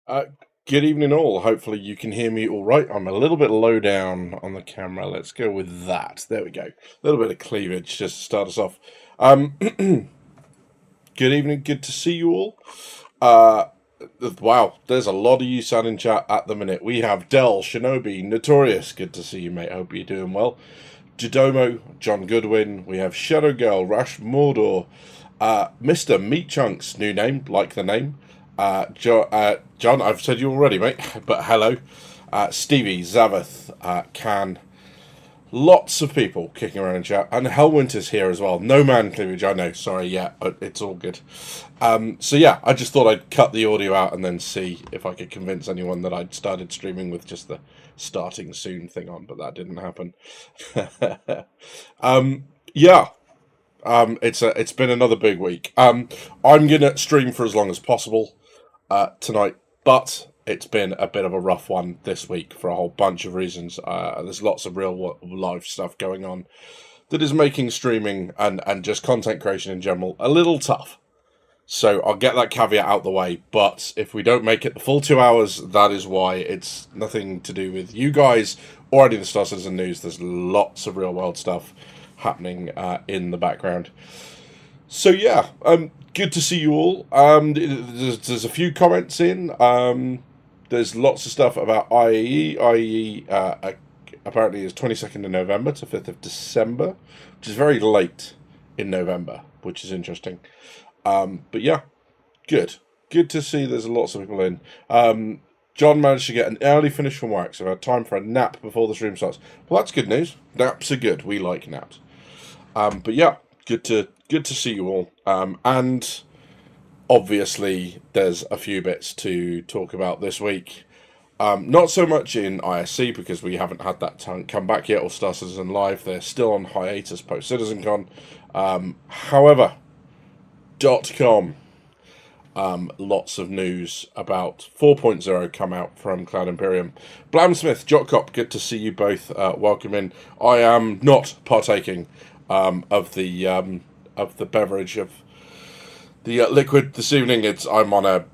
Uh, Good evening, all. Hopefully, you can hear me all right. I'm a little bit low down on the camera. Let's go with that. There we go. A little bit of cleavage just to start us off. Good evening. Good to see you all. Uh, wow, there's a lot of you sat in chat at the minute. We have Dell, Shinobi, Notorious. Good to see you, mate. Hope you're doing well. Jadomo, John Goodwin. We have Shadow Girl, Rash Mordor, Mr. Meat Chunks, new name, like the name. John, I've said you already, mate, but hello. Stevie, Zaveth, Can, lots of people kicking around in chat, and Hellwinter's here as well. No man cleavage, I know, sorry, yeah, it's all good. So yeah, I just thought I'd cut the audio out and then see if I could convince anyone that I'd started streaming with just the starting soon thing on, but that didn't happen. Yeah, it's been another big week. I'm gonna stream for as long as possible tonight, but it's been a bit of a rough one this week for a whole bunch of reasons. There's lots of real life stuff going on that is making streaming and just content creation in general a little tough. So I'll get that caveat out the way, but if we don't make it the full 2 hours, that is why. It's nothing to do with you guys or any of the Star Citizen news. There's lots of real world stuff happening in the background. So yeah, good to see you all. There's a few comments in. There's lots of stuff about IAE. IAE apparently is 22nd of November to 5th of December, which is very late in November, which is interesting. But yeah, good. Good to see there's lots of people in. John managed to get an early finish from work, so I had time for a nap before the stream starts. Well, that's good news. Naps are good. We like naps. But yeah, good to see you all. And obviously, there's a few bits to talk about this week. Not so much in ISC because we haven't had that come back yet, or Star Citizen Live. They're still on hiatus post CitizenCon. However, .com. Lots of news about 4.0 come out from Cloud Imperium. Blamsmith, Jotcop, good to see you both. Welcome in. I am not partaking of the beverage of the liquid this evening. I'm on a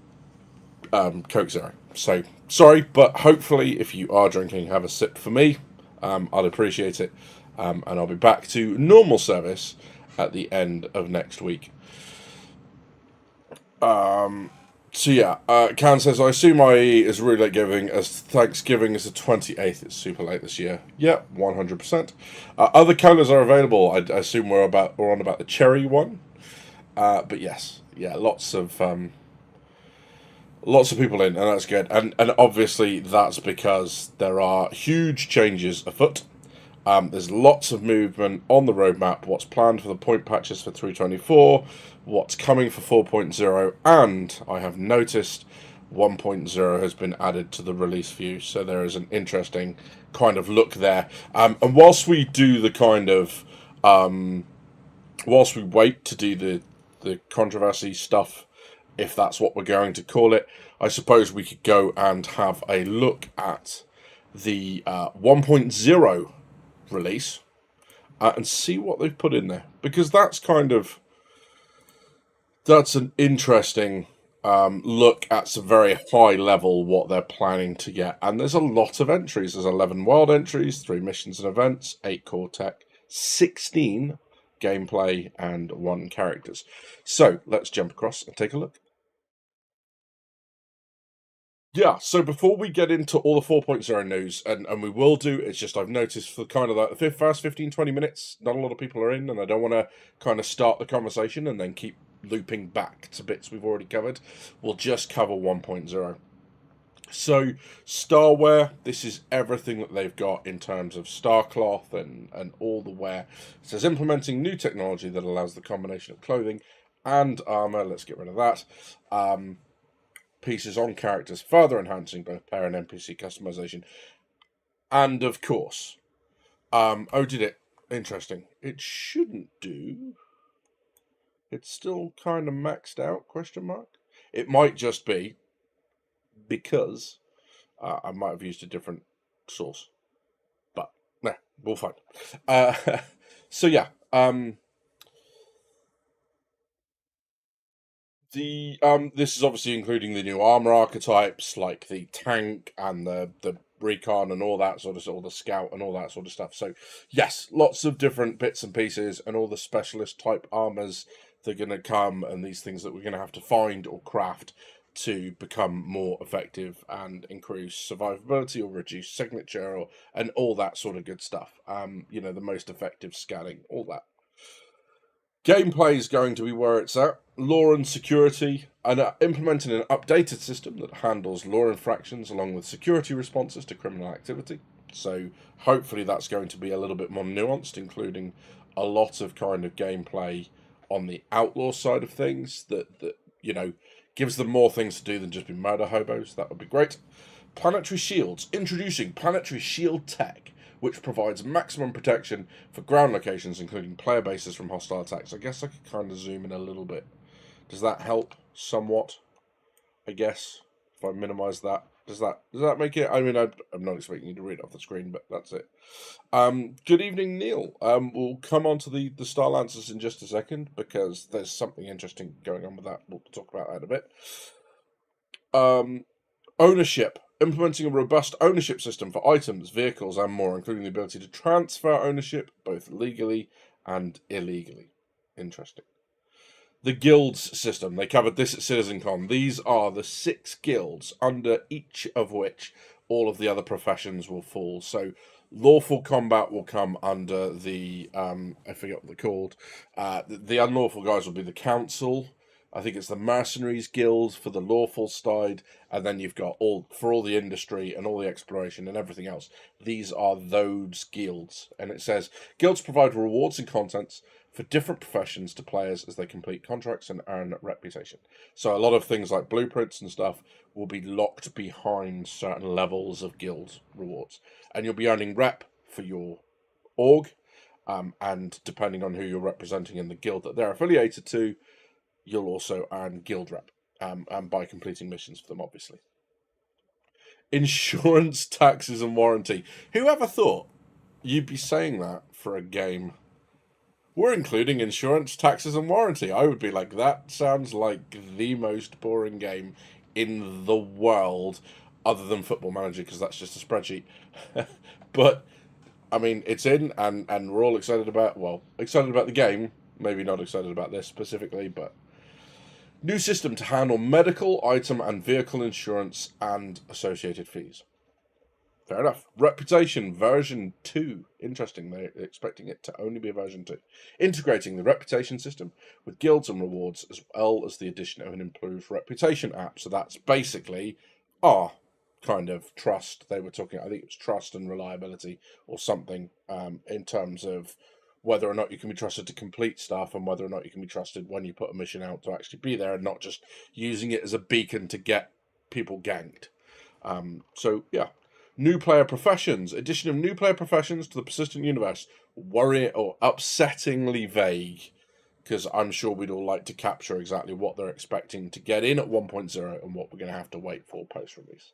Coke Zero. So sorry, but hopefully, if you are drinking, have a sip for me. I'd appreciate it, and I'll be back to normal service at the end of next week. So yeah, Can says, I assume IE is really late giving, as Thanksgiving is the 28th. It's super late this year. Yeah, 100%. Other colours are available. I assume we're on about the cherry one. But yes, yeah, lots of people in, and that's good. And obviously that's because there are huge changes afoot. There's lots of movement on the roadmap, what's planned for the point patches for 3.24, what's coming for 4.0, and I have noticed 1.0 has been added to the release view, so there is an interesting kind of look there. And whilst we do the kind of, whilst we wait to do the controversy stuff, if that's what we're going to call it, I suppose we could go and have a look at the 1.0 release and see what they've put in there, because that's an interesting look at some very high level what they're planning to get. And there's a lot of entries. There's 11 world entries, 3 missions and events, 8 core tech, 16 gameplay, and 1 characters. So let's jump across and take a look. Yeah, so before we get into all the 4.0 news, and we will do, it's just I've noticed for kind of the first 15, 20 minutes, not a lot of people are in, and I don't want to kind of start the conversation and then keep looping back to bits we've already covered. We'll just cover 1.0. So, Starware, this is everything that they've got in terms of Starcloth and all the wear. It says implementing new technology that allows the combination of clothing and armor. Let's get rid of that. Pieces on characters, further enhancing both player and NPC customization. And of course, oh, did it? Interesting. It shouldn't do. It's still kind of maxed out, question mark. It might just be because I might have used a different source. But, no, we'll find. So, yeah. This is obviously including the new armor archetypes like the tank and the recon and all that sort of, all the scout and all that sort of stuff. So yes, lots of different bits and pieces and all the specialist type armors that are going to come, and these things that we're going to have to find or craft to become more effective and increase survivability or reduce signature or and all that sort of good stuff. The most effective scanning, all that. Gameplay is going to be where it's at. Law and security, and implementing an updated system that handles law infractions along with security responses to criminal activity. So hopefully that's going to be a little bit more nuanced, including a lot of kind of gameplay on the outlaw side of things that gives them more things to do than just be murder hobos. That would be great. Planetary shields. Introducing planetary shield tech, which provides maximum protection for ground locations, including player bases from hostile attacks. I guess I could kind of zoom in a little bit. Does that help somewhat? I guess if I minimise that, does that make it? I mean, I'm not expecting you to read it off the screen, but that's it. Good evening, Neil. We'll come on to the Star Lancers in just a second because there's something interesting going on with that. We'll talk about that in a bit. Ownership. Implementing a robust ownership system for items, vehicles, and more, including the ability to transfer ownership both legally and illegally. Interesting. The guilds system. They covered this at CitizenCon. These are the 6 guilds, under each of which all of the other professions will fall. So lawful combat will come under the, I forget what they're called. The unlawful guys will be the council. I think it's the mercenaries guild for the lawful side, and then you've got all the industry and all the exploration and everything else. These are those guilds, and it says guilds provide rewards and contents for different professions to players as they complete contracts and earn reputation. So a lot of things like blueprints and stuff will be locked behind certain levels of guild rewards, and you'll be earning rep for your org, and depending on who you're representing in the guild that they're affiliated to, you'll also earn guild rep, and by completing missions for them, obviously. Insurance, taxes, and warranty. Whoever thought you'd be saying that for a game? We're including insurance, taxes, and warranty. I would be like, that sounds like the most boring game in the world, other than Football Manager, because that's just a spreadsheet. But, I mean, it's in, and we're all excited about the game. Maybe not excited about this specifically, but new system to handle medical, item, and vehicle insurance and associated fees. Fair enough. Reputation version 2. Interesting. They're expecting it to only be a version 2. Integrating the reputation system with guilds and rewards, as well as the addition of an improved reputation app. So that's basically our kind of trust. They were talking, I think it was trust and reliability or something, in terms of whether or not you can be trusted to complete stuff and whether or not you can be trusted when you put a mission out to actually be there and not just using it as a beacon to get people ganked. So, yeah. New player professions. Addition of new player professions to the persistent universe. Worrying or upsettingly vague, because I'm sure we'd all like to capture exactly what they're expecting to get in at 1.0 and what we're going to have to wait for post-release.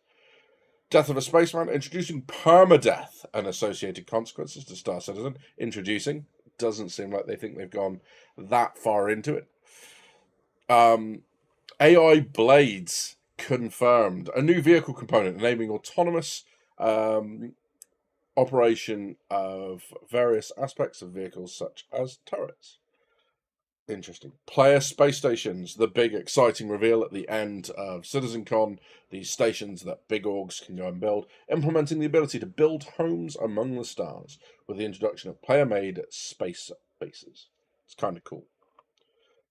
Death of a Spaceman. Introducing permadeath and associated consequences to Star Citizen. Introducing. Doesn't seem like they think they've gone that far into it. AI blades confirmed. A new vehicle component enabling autonomous operation of various aspects of vehicles such as turrets. Interesting. Player space stations, the big exciting reveal at the end of CitizenCon, these stations that big orgs can go and build, implementing the ability to build homes among the stars with the introduction of player-made space bases. It's kind of cool.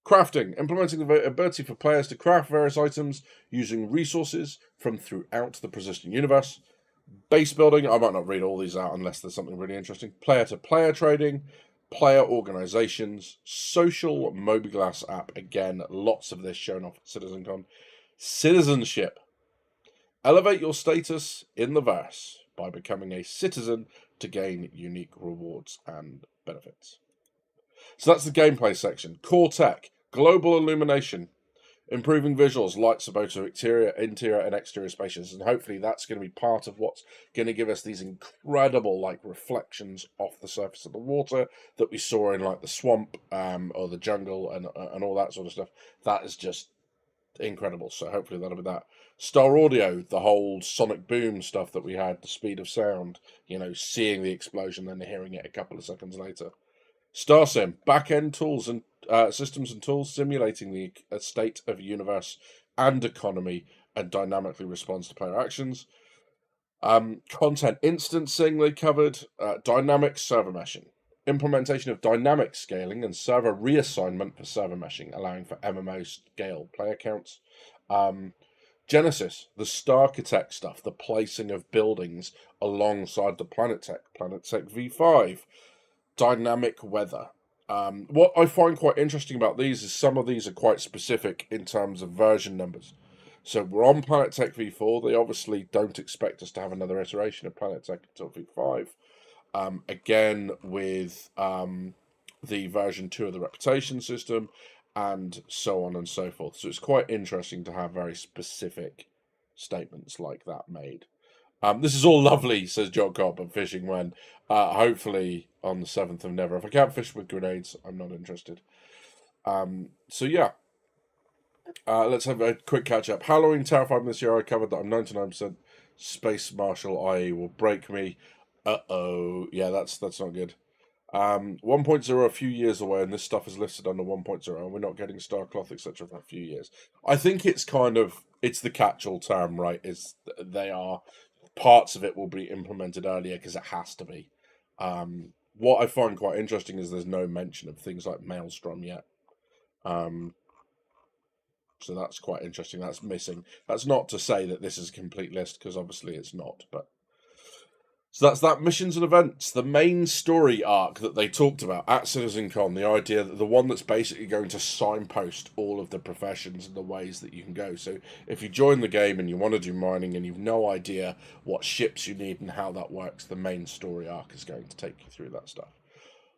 Crafting, implementing the ability for players to craft various items using resources from throughout the persistent universe. Base building, I might not read all these out unless there's something really interesting. Player-to-player trading, player organizations, social mobiGlas app. Again, lots of this shown off at CitizenCon. Citizenship. Elevate your status in the verse by becoming a citizen to gain unique rewards and benefits. So that's the gameplay section. Core tech. Global illumination. Improving visuals, lights for both interior and exterior spaces, and hopefully that's going to be part of what's going to give us these incredible reflections off the surface of the water that we saw in the swamp or the jungle and all that sort of stuff. That is just incredible. So hopefully that'll be that. Star Audio, the whole sonic boom stuff that we had, the speed of sound, seeing the explosion, then hearing it a couple of seconds later. StarSim, back-end tools and systems and tools simulating the state of universe and economy and dynamically responds to player actions. Content instancing they covered, dynamic server meshing, implementation of dynamic scaling and server reassignment for server meshing, allowing for MMO scale player counts. Genesis, the Starchitect stuff, the placing of buildings alongside the Planetech V5, dynamic weather. What I find quite interesting about these is some of these are quite specific in terms of version numbers. So we're on Planetech V4. They obviously don't expect us to have another iteration of Planetech until V5. Again, with the version 2 of the reputation system, and so on and so forth. So it's quite interesting to have very specific statements like that made. This is all lovely, says John Cobb, but fishing when hopefully on the 7th of Never. If I can't fish with grenades, I'm not interested. So yeah. Let's have a quick catch up. Halloween terrified me this year. I covered that I'm 99% Space Marshal, i.e. will break me. Yeah, that's not good. 1.0 a few years away, and this stuff is listed under 1.0, and we're not getting Starcloth, etc. for a few years. I think it's it's the catch-all term, right? They are parts of it will be implemented earlier because it has to be. What I find quite interesting is there's no mention of things like Maelstrom yet. So that's quite interesting. That's missing. That's not to say that this is a complete list, because obviously it's not. But so that's that. Missions and events. The main story arc that they talked about at CitizenCon, the idea that the one that's basically going to signpost all of the professions and the ways that you can go. So if you join the game and you want to do mining and you've no idea what ships you need and how that works, the main story arc is going to take you through that stuff.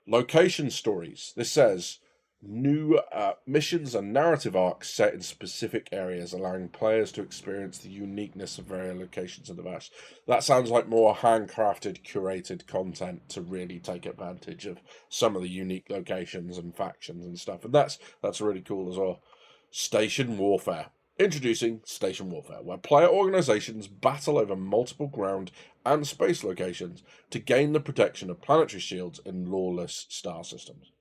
Location stories. This says new missions and narrative arcs set in specific areas, allowing players to experience the uniqueness of various locations in the verse. That sounds like more handcrafted, curated content to really take advantage of some of the unique locations and factions and stuff. And that's really cool as well. Station Warfare. Introducing Station Warfare, where player organizations battle over multiple ground and space locations to gain the protection of planetary shields in lawless star systems.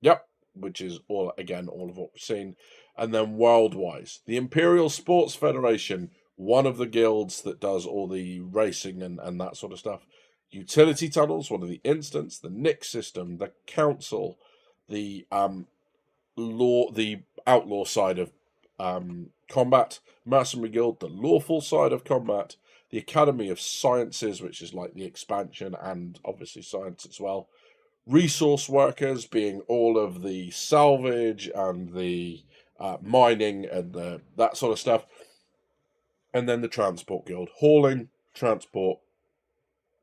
Yep, which is all of what we've seen. And then world-wise, the Imperial Sports Federation, one of the guilds that does all the racing and that sort of stuff. Utility tunnels, one of the instants, the Nick system, the council, the the outlaw side of combat, mercenary guild, the lawful side of combat, the Academy of Sciences, which is like the expansion and obviously science as well. Resource workers being all of the salvage and the mining and that sort of stuff. And then the transport guild, hauling, transport,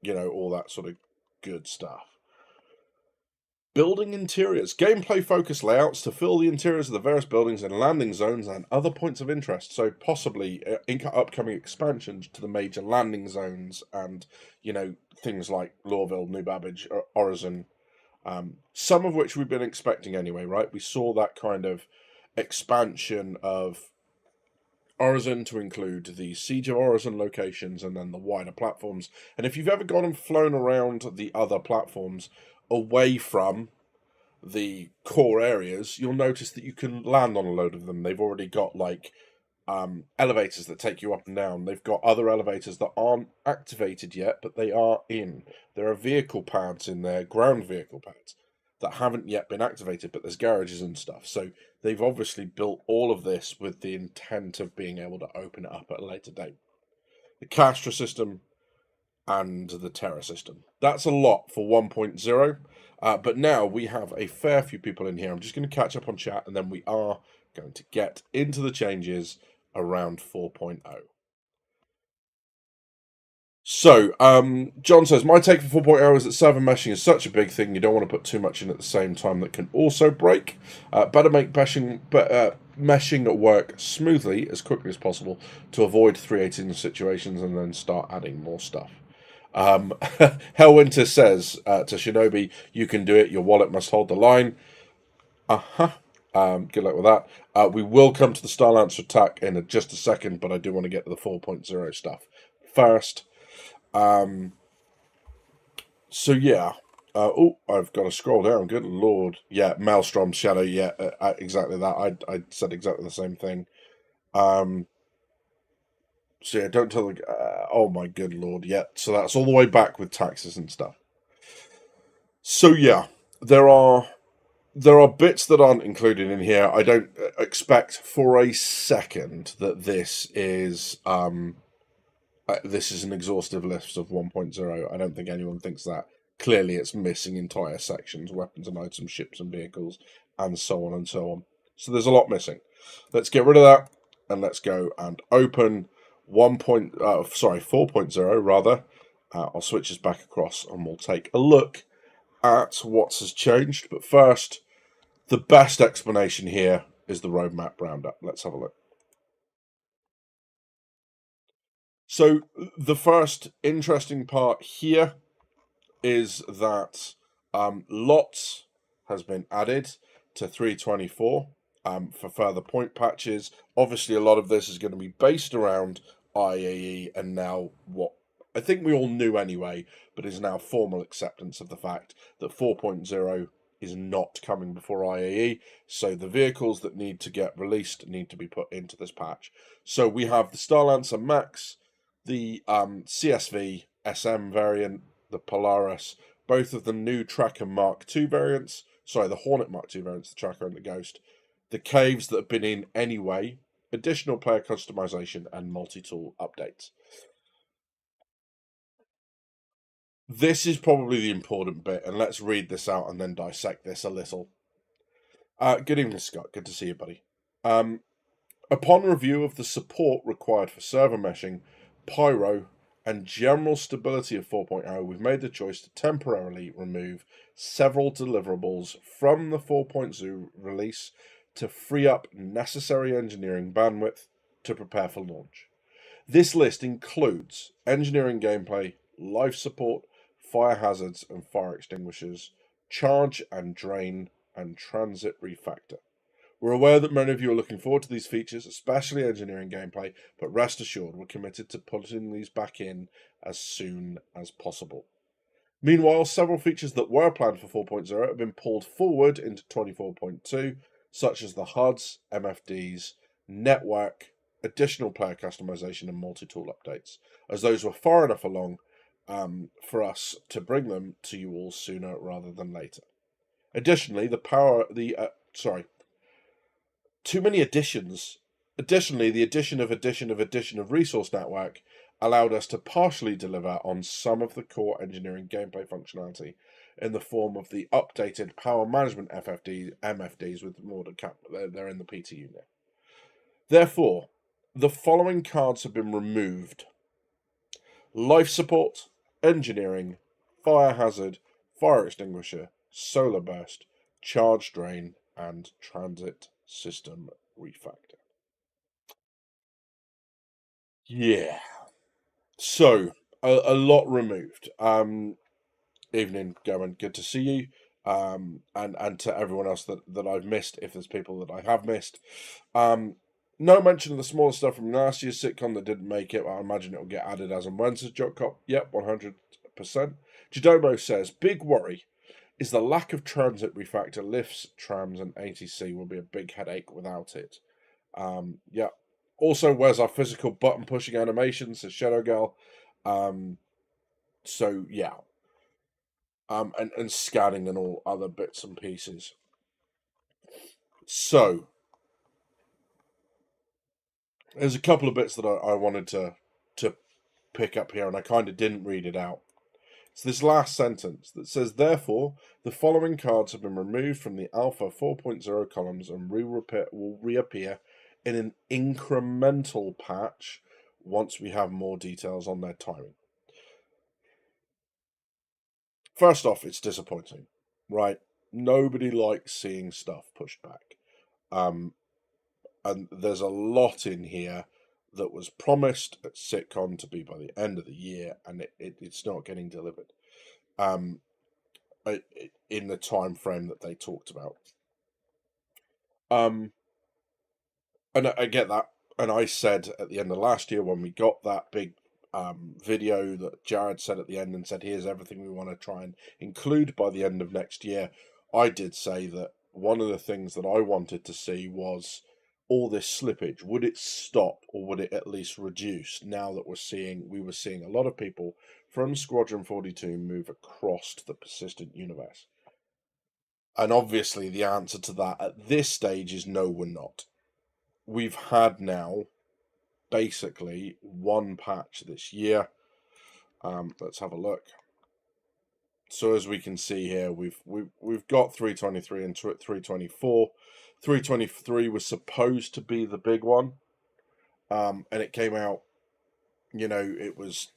all that sort of good stuff. Building interiors, gameplay focused layouts to fill the interiors of the various buildings and landing zones and other points of interest. So possibly upcoming expansions to the major landing zones and, things like Lorville, New Babbage, Orizon. Some of which we've been expecting anyway, right? We saw that kind of expansion of Orizon to include the Siege of Orizon locations and then the wider platforms. And if you've ever gone and flown around the other platforms away from the core areas, you'll notice that you can land on a load of them. They've already got elevators that take you up and down. They've got other elevators that aren't activated yet, but they are in. There are vehicle pads in there, ground vehicle pads, that haven't yet been activated, but there's garages and stuff. So they've obviously built all of this with the intent of being able to open it up at a later date. The Castra system and the Terra system. That's a lot for 1.0, but now we have a fair few people in here. I'm just going to catch up on chat, and then we are going to get into the changes around 4.0. So, John says, my take for 4.0 is that server meshing is such a big thing, you don't want to put too much in at the same time that can also break. Better make meshing work smoothly as quickly as possible to avoid 318 situations and then start adding more stuff. Hellwinter says to Shinobi, you can do it, your wallet must hold the line. Good luck with that. We will come to the Star Lancer attack in just a second, but I do want to get to the 4.0 stuff first. So yeah. I've got to scroll down. Good lord. Yeah, Maelstrom Shadow. Yeah, exactly that. I said exactly the same thing. So yeah, don't tell the. Oh my good lord. Yeah. So that's all the way back with taxes and stuff. So yeah, there are bits that aren't included in here. I don't expect for a second that this is an exhaustive list of 1.0. I don't think anyone thinks that. Clearly, it's missing entire sections, weapons and items, ships and vehicles, and so on and so on. So there's a lot missing. Let's get rid of that, and let's go and open 4.0 rather. I'll switch this back across, and we'll take a look at what has changed. But first, the best explanation here is the roadmap roundup. Let's have a look. So the first interesting part here is that lots has been added to 324 for further point patches. Obviously, a lot of this is going to be based around IAE and now what I think we all knew anyway, but is now formal acceptance of the fact that 4.0 is not coming before IAE. So the vehicles that need to get released need to be put into this patch. So we have the Star Lancer Max, the CSV SM variant, the Polaris, both of the new Tracker Mark II variants, the Hornet Mark II variants, the Tracker and the Ghost, the caves that have been in anyway, additional player customization, and multi-tool updates. This is probably the important bit, and let's read this out and then dissect this a little. Good evening, Scott. Good to see you, buddy. Upon review of the support required for server meshing, pyro, and general stability of 4.0, we've made the choice to temporarily remove several deliverables from the 4.0 release to free up necessary engineering bandwidth to prepare for launch. This list includes engineering gameplay, life support, fire hazards and fire extinguishers, charge and drain, and transit refactor. We're aware that many of you are looking forward to these features, especially engineering gameplay, but rest assured we're committed to putting these back in as soon as possible. Meanwhile, several features that were planned for 4.0 have been pulled forward into 24.2, such as the HUDs, MFDs, network, additional player customization, and multi-tool updates, as those were far enough along for us to bring them to you all sooner rather than later. Additionally, too many additions. Additionally, the addition of resource network allowed us to partially deliver on some of the core engineering gameplay functionality in the form of the updated power management MFDs with more to cap. They're in the PTU now. Therefore, the following cards have been removed: life support, engineering, fire hazard, fire extinguisher, solar burst, charge drain, and transit system refactor. Yeah. So a lot removed. Evening, Gavin. Good to see you. And to everyone else that I've missed, if there's people that I have missed. No mention of the smaller stuff from last year's sitcom that didn't make it. I imagine it'll get added as and when, says Jock Cop. Yep, 100%. Jidomo says, big worry is the lack of transit refactor. Lifts, trams, and ATC will be a big headache without it. Yeah. Also, where's our physical button pushing animation, says Shadow Girl. So yeah. And scanning and all other bits and pieces. So there's a couple of bits that I wanted to pick up here, and I kind of didn't read it out. It's this last sentence that says, therefore, the following cards have been removed from the Alpha 4.0 columns and will reappear in an incremental patch once we have more details on their timing. First off, it's disappointing, right? Nobody likes seeing stuff pushed back. And there's a lot in here that was promised at SitCon to be by the end of the year, and it's not getting delivered in the time frame that they talked about. Um, and I get that. And I said at the end of last year when we got that big video that Jared said at the end and said, here's everything we want to try and include by the end of next year. I did say that one of the things that I wanted to see was all this slippage. Would it stop or would it at least reduce now that we were seeing a lot of people from Squadron 42 move across to the persistent universe? And obviously the answer to that at this stage is no, we're not. We've had now basically one patch this year. Let's have a look. So as we can see here, we've got 323 and 324. 323 was supposed to be the big one, and it came out. It was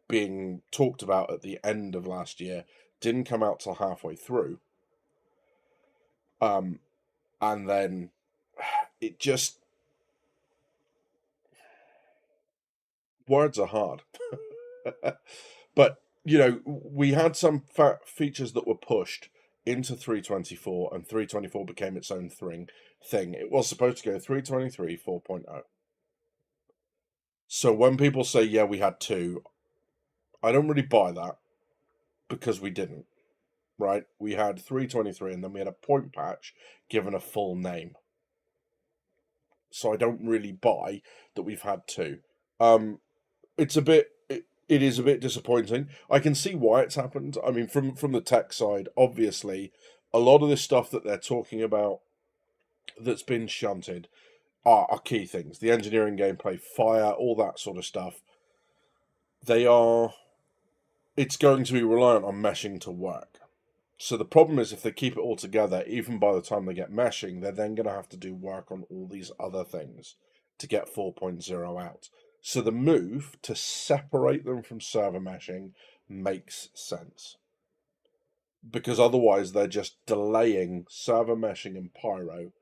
being talked about at the end of last year. Didn't come out till halfway through, and then it just words are hard. But we had some features that were pushed into 324, and 324 became its own thing. It was supposed to go 323 4.0. So when people say, yeah, we had two, I don't really buy that because we didn't, right? We had 323 and then we had a point patch given a full name. So I don't really buy that we've had two. It's a bit it is a bit disappointing. I can see why it's happened. I mean, from the tech side, obviously, a lot of this stuff that they're talking about that's been shunted are key things. The engineering, gameplay, fire, all that sort of stuff. It's going to be reliant on meshing to work. So the problem is if they keep it all together, even by the time they get meshing, they're then going to have to do work on all these other things to get 4.0 out. So the move to separate them from server meshing makes sense. Because otherwise they're just delaying server meshing and Pyro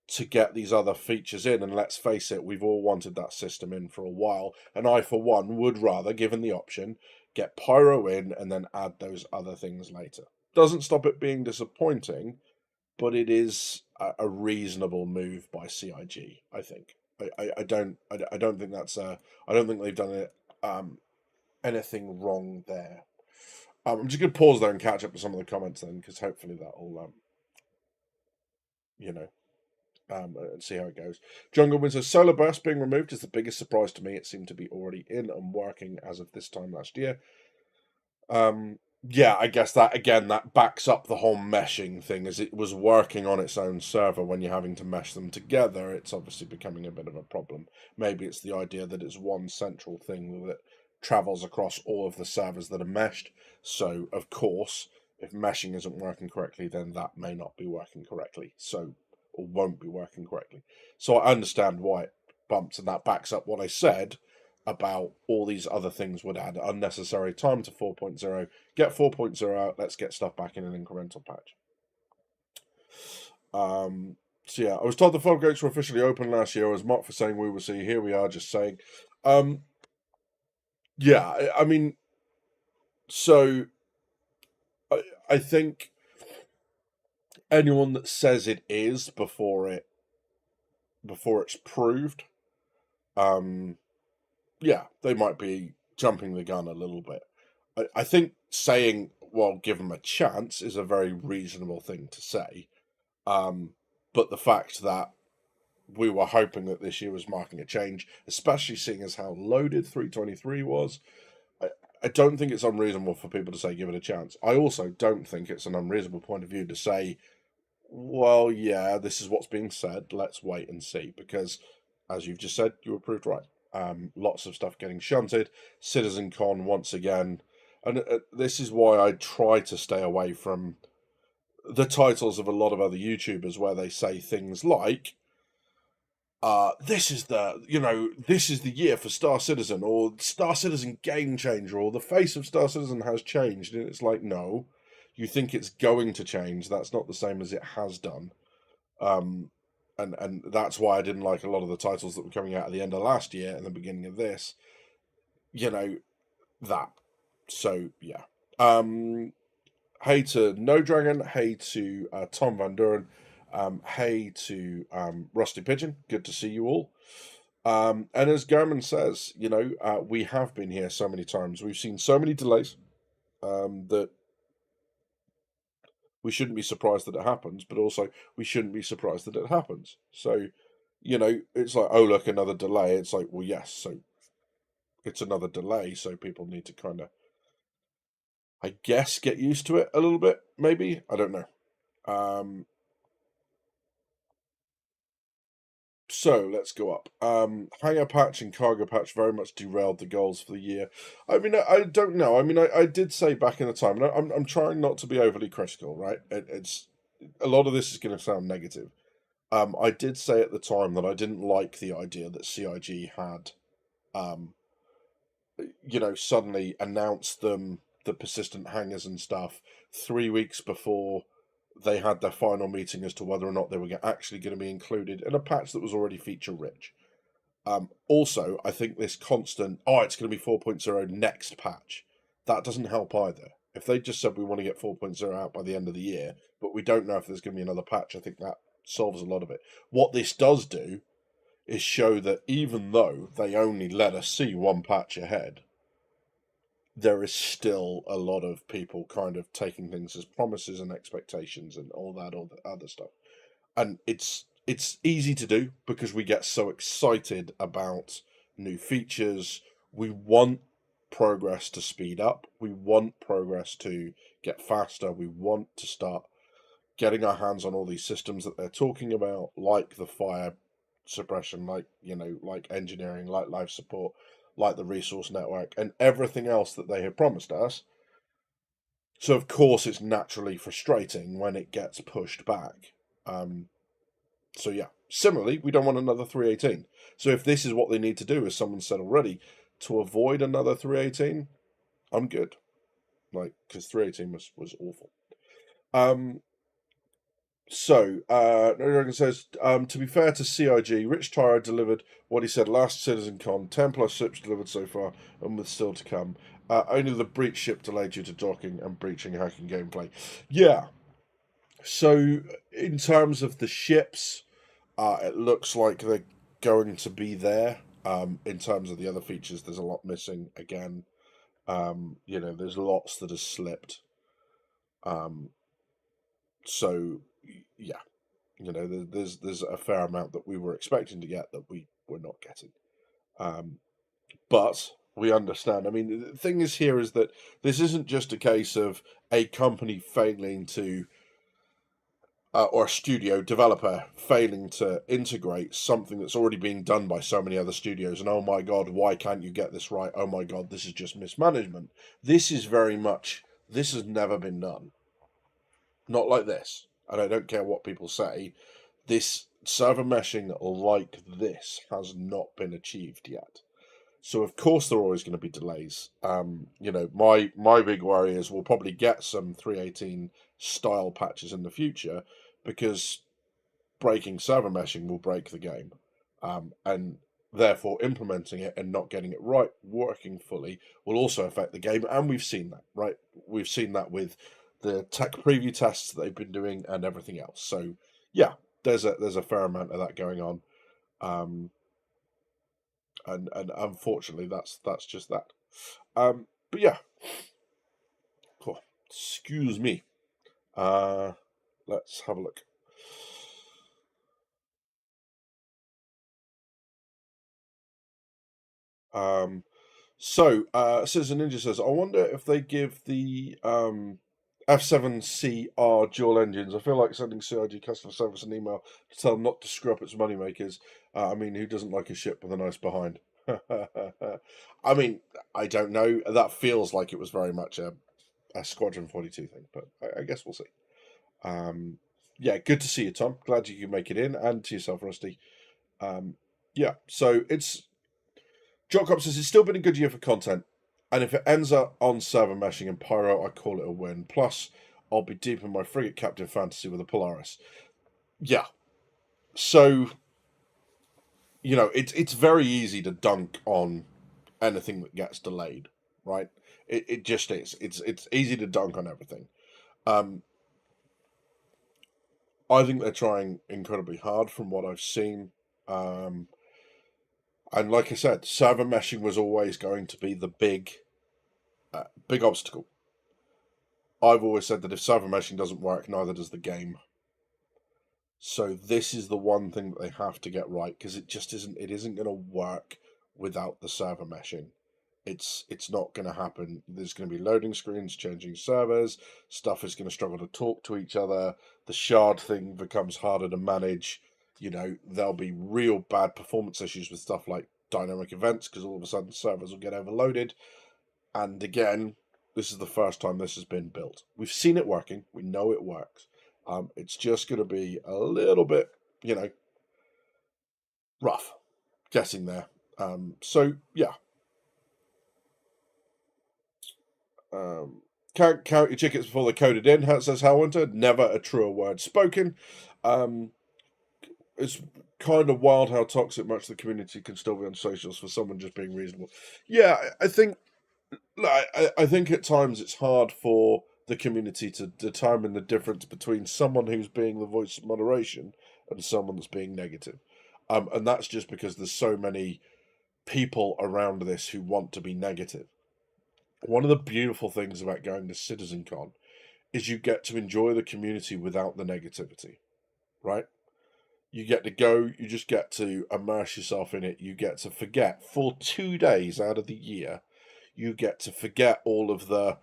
to get these other features in. And let's face it, we've all wanted that system in for a while. And I, for one, would rather, given the option, get Pyro in and then add those other things later. Doesn't stop it being disappointing, but it is a reasonable move by CIG, I think. I don't think I don't think they've done it anything wrong there. I'm just going to pause there and catch up with some of the comments then, because hopefully that'll and see how it goes. Jungle Wind says Solar Burst being removed is the biggest surprise to me. It seemed to be already in and working as of this time last year. Yeah, I guess that backs up the whole meshing thing, as it was working on its own server. When you're having to mesh them together, it's obviously becoming a bit of a problem. Maybe it's the idea that it's one central thing that travels across all of the servers that are meshed. So, of course, if meshing isn't working correctly, then that may not be working correctly. Or won't be working correctly. So I understand why it bumps, and that backs up what I said about all these other things would add unnecessary time to 4.0. Get 4.0 out, let's get stuff back in an incremental patch. So yeah, I was told the floodgates were officially open last year. I was mocked for saying we will see. Here we are, just saying. Yeah, I mean, so I think anyone that says it is before it's proved, yeah, they might be jumping the gun a little bit. I think saying, well, give them a chance is a very reasonable thing to say. But the fact that we were hoping that this year was marking a change, especially seeing as how loaded 323 was, I don't think it's unreasonable for people to say give it a chance. I also don't think it's an unreasonable point of view to say, well, yeah, this is what's being said, let's wait and see. Because, as you've just said, you were proved right. Lots of stuff getting shunted. CitizenCon once again, and this is why I try to stay away from the titles of a lot of other YouTubers where they say things like, this is the year for Star Citizen, or Star Citizen game changer, or the face of Star Citizen has changed. And it's like, no, you think it's going to change. That's not the same as it has done. And that's why I didn't like a lot of the titles that were coming out at the end of last year and the beginning of this. That. So, yeah. Hey to No Dragon. Hey to Tom Van Duren. Hey to Rusty Pigeon, good to see you all. And as Garmin says, we have been here so many times. We've seen so many delays that we shouldn't be surprised that it happens, but also we shouldn't be surprised that it happens. So, it's like, oh, look, another delay. It's like, well, yes, so it's another delay. So people need to kind of, I guess, get used to it a little bit, maybe. I don't know. So let's go up. Hangar patch and cargo patch very much derailed the goals for the year. I mean, I don't know. I mean, I did say back in the time, and I'm trying not to be overly critical, right? It's a lot of this is going to sound negative. I did say at the time that I didn't like the idea that CIG had, um, suddenly announced the persistent hangars and stuff 3 weeks before they had their final meeting as to whether or not they were actually going to be included in a patch that was already feature rich. Also, I think this constant, it's going to be 4.0 next patch, that doesn't help either. If they just said we want to get 4.0 out by the end of the year, but we don't know if there's going to be another patch, I think that solves a lot of it. What this does do is show that even though they only let us see one patch ahead, there is still a lot of people kind of taking things as promises and expectations and all the other stuff. And it's easy to do because we get so excited about new features. We want progress to speed up. We want progress to get faster. We want to start getting our hands on all these systems that they're talking about, like the fire suppression, like engineering, like life support, like the resource network, and everything else that they have promised us. So of course it's naturally frustrating when it gets pushed back. So yeah. Similarly, we don't want another 318. So if this is what they need to do, as someone said already, to avoid another 318, I'm good. Because 318 was awful. Dragon says, to be fair to CIG, Rich Tyro delivered what he said last CitizenCon, 10 plus ships delivered so far, and with still to come. Only the breach ship delayed due to docking and breaching hacking gameplay. Yeah. So, in terms of the ships, it looks like they're going to be there. In terms of the other features, there's a lot missing again. There's lots that have slipped. So, yeah. There's a fair amount that we were expecting to get that we were not getting. But we understand. I mean, the thing is here is that this isn't just a case of a company failing to, or a studio developer failing to integrate something that's already being done by so many other studios. And oh my God, why can't you get this right? Oh my God, this is just mismanagement. This is very much, this has never been done. Not like this. And I don't care what people say. This server meshing like this has not been achieved yet. So of course there are always going to be delays. My big worry is we'll probably get some 318 style patches in the future because breaking server meshing will break the game, and therefore implementing it and not getting it right, working fully, will also affect the game. And we've seen that, right? We've seen that with the tech preview tests that they've been doing and everything else. So yeah, there's a fair amount of that going on. And unfortunately, that's just that. But yeah, cool. Excuse me. Let's have a look. Citizen Ninja says, I wonder if they give the F7CR dual engines. I feel like sending CIG customer service an email to tell them not to screw up its moneymakers. I mean, who doesn't like a ship with a nice behind? I mean, I don't know. That feels like it was very much a Squadron 42 thing, but I guess we'll see. Yeah, good to see you, Tom. Glad you can make it in, and to yourself, Rusty. Yeah, so it's Jotcop says it's still been a good year for content, and if it ends up on server meshing and Pyro, I call it a win. Plus, I'll be deep in my frigate captain fantasy with a Polaris. Yeah, so it's very easy to dunk on anything that gets delayed, right? It just is. It's easy to dunk on everything. Um, I think they're trying incredibly hard from what I've seen. And like I said, server meshing was always going to be the big obstacle. I've always said that if server meshing doesn't work, neither does the game. So this is the one thing that they have to get right, because it just isn't. It isn't going to work without the server meshing. It's not going to happen. There's going to be loading screens, changing servers. Stuff is going to struggle to talk to each other. The shard thing becomes harder to manage. There'll be real bad performance issues with stuff like dynamic events, because all of a sudden servers will get overloaded. And again, this is the first time this has been built. We've seen it working. We know it works. It's just going to be a little bit, rough getting there. So yeah. Count your chickens before they're coded in, says Hellwinter. Never a truer word spoken. It's kind of wild how toxic much of the community can still be on socials for someone just being reasonable. Yeah, I think at times it's hard for the community to determine the difference between someone who's being the voice of moderation and someone that's being negative. And that's just because there's so many people around this who want to be negative. One of the beautiful things about going to CitizenCon is you get to enjoy the community without the negativity, right? You get to go, you just get to immerse yourself in it. You get to forget for 2 days out of the year. You get to forget all of the,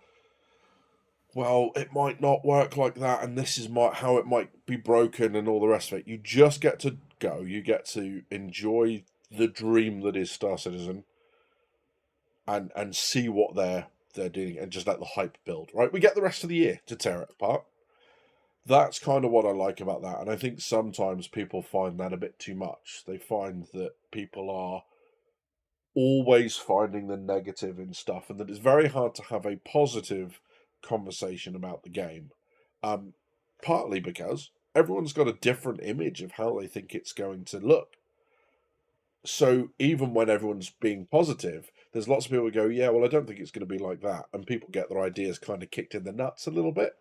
well, it might not work like that, and this is how it might be broken, and all the rest of it. You just get to go. You get to enjoy the dream that is Star Citizen, and see what they're doing, and just let the hype build. Right, we get the rest of the year to tear it apart. That's kind of what I like about that, and I think sometimes people find that a bit too much. They find that people are always finding the negative in stuff, and that it's very hard to have a positive conversation about the game. Partly because everyone's got a different image of how they think it's going to look. So even when everyone's being positive, there's lots of people who go, yeah, well, I don't think it's going to be like that. And people get their ideas kind of kicked in the nuts a little bit.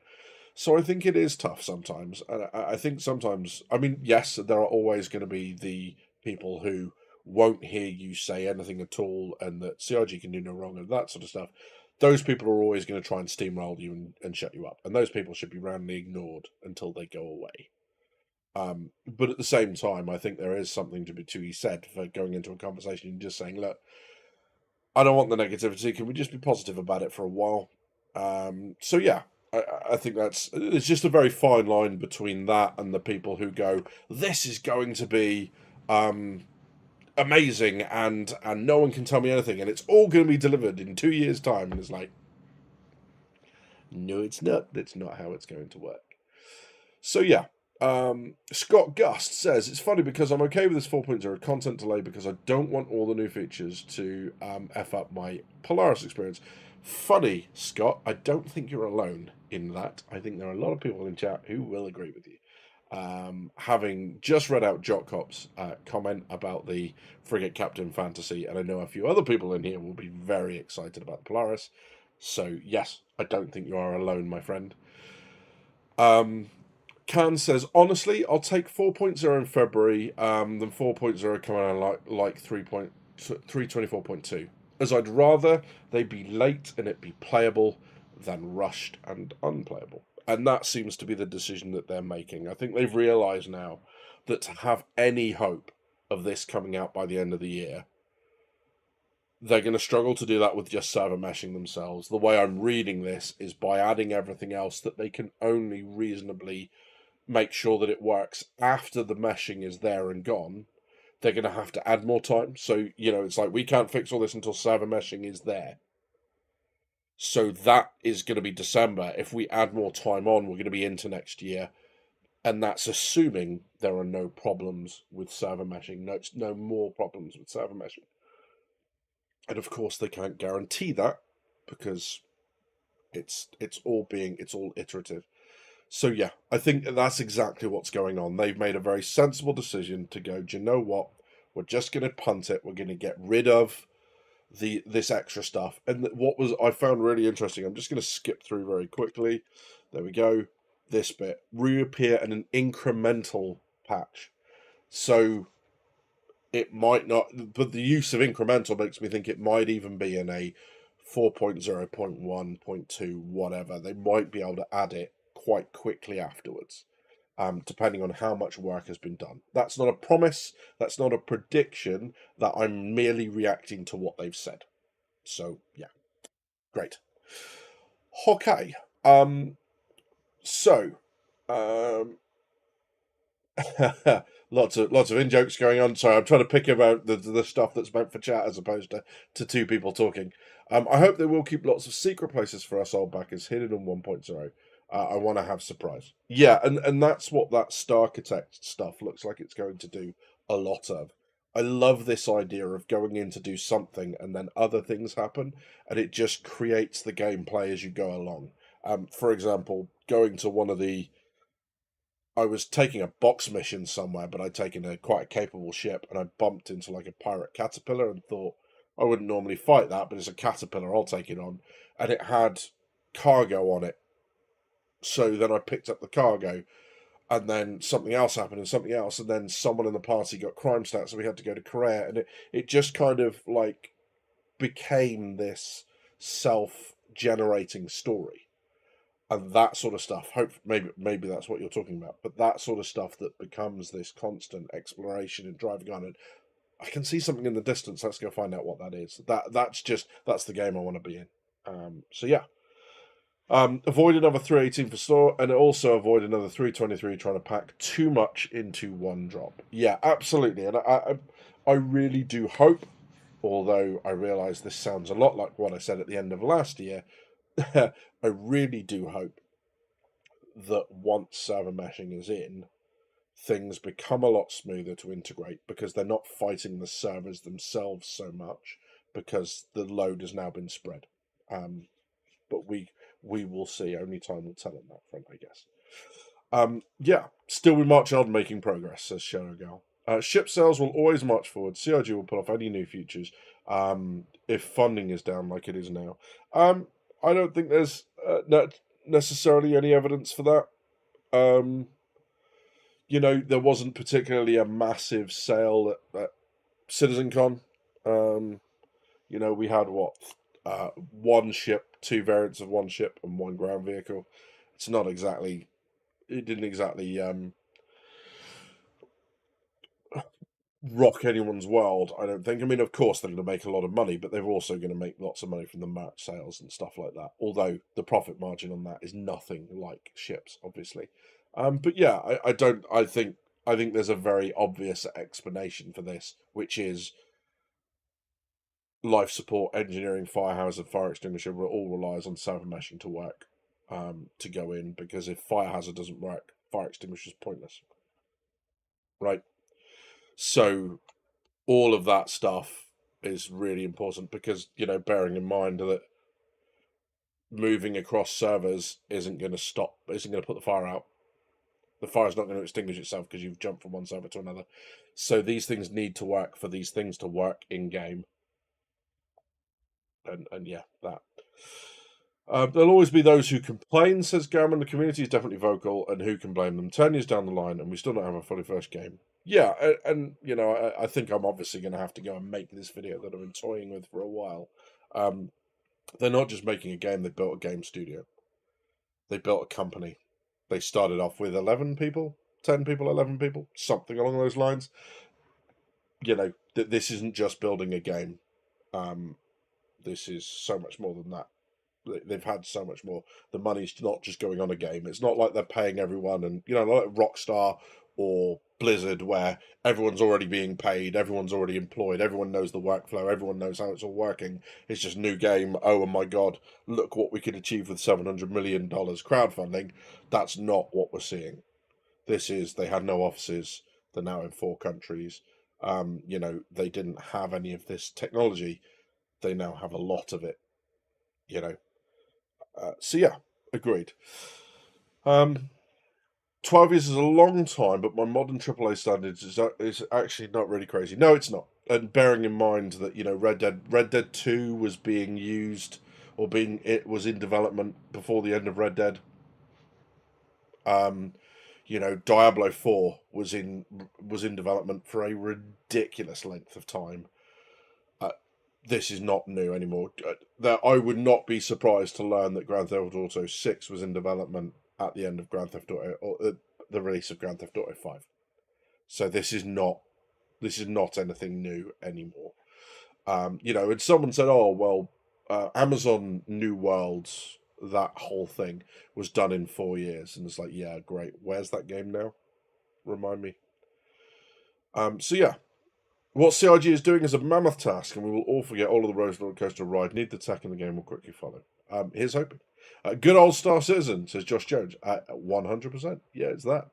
So I think it is tough sometimes. And I think sometimes, I mean, yes, there are always going to be the people who won't hear you say anything at all, and that CRG can do no wrong and that sort of stuff. Those people are always going to try and steamroll you and shut you up. And those people should be roundly ignored until they go away. But at the same time, I think there is something to be said for going into a conversation and just saying, look, I don't want the negativity. Can we just be positive about it for a while? So yeah, I think it's just a very fine line between that and the people who go, this is going to be amazing, and no one can tell me anything, and it's all going to be delivered in 2 years' time. And it's like, no, it's not. That's not how it's going to work. So yeah. Scott Gust says, it's funny because I'm okay with this 4.0 content delay because I don't want all the new features to F up my Polaris experience. Funny, Scott, I don't think you're alone in that. I think there are a lot of people in chat who will agree with you. Having just read out Jock Cop's comment about the Frigate Captain fantasy, and I know a few other people in here will be very excited about Polaris. So yes, I don't think you are alone, my friend. Can says, honestly, I'll take 4.0 in February than 4.0 coming out like 3.24.2, as I'd rather they be late and it be playable than rushed and unplayable. And that seems to be the decision that they're making. I think they've realised now that to have any hope of this coming out by the end of the year, they're going to struggle to do that with just server meshing themselves. The way I'm reading this is by adding everything else that they can only reasonably make sure that it works after the meshing is there and gone. They're going to have to add more time. So, it's like we can't fix all this until server meshing is there. So that is going to be December. If we add more time on, we're going to be into next year. And that's assuming there are no problems with server meshing. No more problems with server meshing. And of course, they can't guarantee that because it's all iterative. So yeah, I think that's exactly what's going on. They've made a very sensible decision to go, do you know what? We're just going to punt it. We're going to get rid of this extra stuff. And what I found really interesting, I'm just going to skip through very quickly. There we go. this bit, reappear in an incremental patch. So it might not, but the use of incremental makes me think it might even be in a 4.0, 0.1, 0.2, whatever. They might be able to add it quite quickly afterwards, depending on how much work has been done. That's not a promise, that's not a prediction, that I'm merely reacting to what they've said. So, yeah, great. Okay, so, um, lots of in jokes going on. Sorry, I'm trying to pick about the stuff that's meant for chat as opposed to two people talking. I hope they will keep lots of secret places for us old backers hidden in 1.0. I want to have surprise. Yeah, and that's what that Star Architect stuff looks like it's going to do a lot of. I love this idea of going in to do something and then other things happen, and it just creates the gameplay as you go along. For example, going to one of the I was taking a box mission somewhere, but I'd taken a quite a capable ship, and I bumped into like a pirate caterpillar and thought I wouldn't normally fight that, but it's a caterpillar, I'll take it on. And it had cargo on it. So then I picked up the cargo, and then something else happened, and something else, and then someone in the party got crime stats, so we had to go to Korea, and it just kind of like became this self-generating story. And that sort of stuff. Hope maybe that's what you're talking about. But that sort of stuff that becomes this constant exploration and driving on. And I can see something in the distance. Let's go find out what that is. That's the game I want to be in. So yeah. Avoid another 318 for store, and also avoid another 323 trying to pack too much into one drop. Yeah, absolutely. And I really do hope, although I realise this sounds a lot like what I said at the end of last year, I really do hope that once server meshing is in, things become a lot smoother to integrate because they're not fighting the servers themselves so much because the load has now been spread. But we will see. Only time will tell on that front, I guess. Yeah, still we march on making progress, says Shadow Gal. Ship sales will always march forward. CRG will pull off any new features if funding is down like it is now. I don't think there's not necessarily any evidence for that. There wasn't particularly a massive sale at CitizenCon. We had one ship, two variants of one ship, and one ground vehicle. It's not exactly. It didn't exactly rock anyone's world, I don't think. I mean, of course, they're going to make a lot of money, but they're also going to make lots of money from the merch sales and stuff like that. Although the profit margin on that is nothing like ships, obviously. But yeah, I think there's a very obvious explanation for this, which is life support, engineering, fire hazard, fire extinguisher all relies on server meshing to work, to go in, because if fire hazard doesn't work, fire extinguisher is pointless, right? So all of that stuff is really important because, bearing in mind that moving across servers isn't going to put the fire out. The fire's not going to extinguish itself because you've jumped from one server to another. So these things need to work for these things to work in game. And yeah, that. There'll always be those who complain, says Gammon. The community is definitely vocal, and who can blame them? 10 years down the line, and we still don't have a fully fledged game. Yeah, and I think I'm obviously going to have to go and make this video that I've been toying with for a while. They're not just making a game, they built a game studio. They built a company. They started off with 11 people, 10 people, 11 people, something along those lines. This isn't just building a game. This is so much more than that. They've had so much more. The money's not just going on a game. It's not like they're paying everyone, and like Rockstar or Blizzard, where everyone's already being paid, everyone's already employed, everyone knows the workflow, everyone knows how it's all working. It's just new game. Oh my god, look what we could achieve with $700 million crowdfunding. That's not what we're seeing. This is, they had no offices. They're now in 4 countries. They didn't have any of this technology. They now have a lot of it. So yeah, agreed. 12 years is a long time, but my modern AAA standards is actually not really crazy. No, it's not. And bearing in mind that Red Dead 2 was being used, it was in development before the end of Red Dead. Diablo 4 was in development for a ridiculous length of time. Uh, this is not new anymore. That I would not be surprised to learn that Grand Theft Auto 6 was in development at the end of Grand Theft Auto, or the release of Grand Theft Auto 5. So this is not anything new anymore. And someone said, "Oh well, Amazon New Worlds, that whole thing was done in 4 years," and it's like, yeah, great. Where's that game now? Remind me. So yeah, what CIG is doing is a mammoth task, and we will all forget all of the roller coaster ride. Need the tech, and the game will quickly follow. Here's hoping. Good old Star Citizen, says Josh Jones. 100%. Yeah, it's that.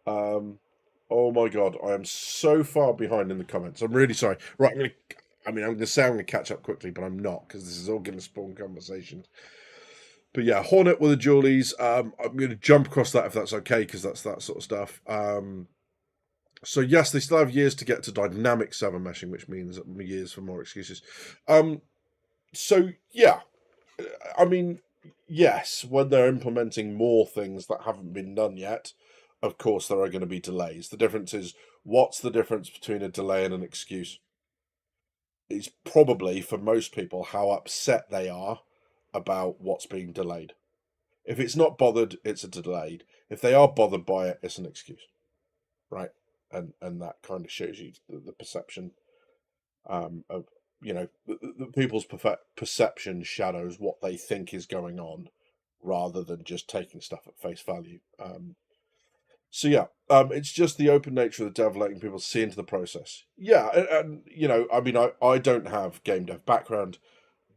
Oh my god, I am so far behind in the comments. I'm really sorry. Right, I'm gonna say I'm gonna catch up quickly, but I'm not, because this is all gonna spawn conversations. But yeah, Hornet with the Julies. I'm gonna jump across that if that's okay, because that's that sort of stuff. So yes, they still have years to get to dynamic server meshing, which means years for more excuses. So yeah, I mean, yes, when they're implementing more things that haven't been done yet, of course there are going to be delays. The difference is, what's the difference between a delay and an excuse? It's probably, for most people, how upset they are about what's being delayed. If it's not bothered, it's a delayed. If they are bothered by it, it's an excuse, right? And that kind of shows you the perception of the people's perception shadows what they think is going on, rather than just taking stuff at face value. So yeah, it's just the open nature of the dev letting people see into the process. Yeah, and I don't have game dev background,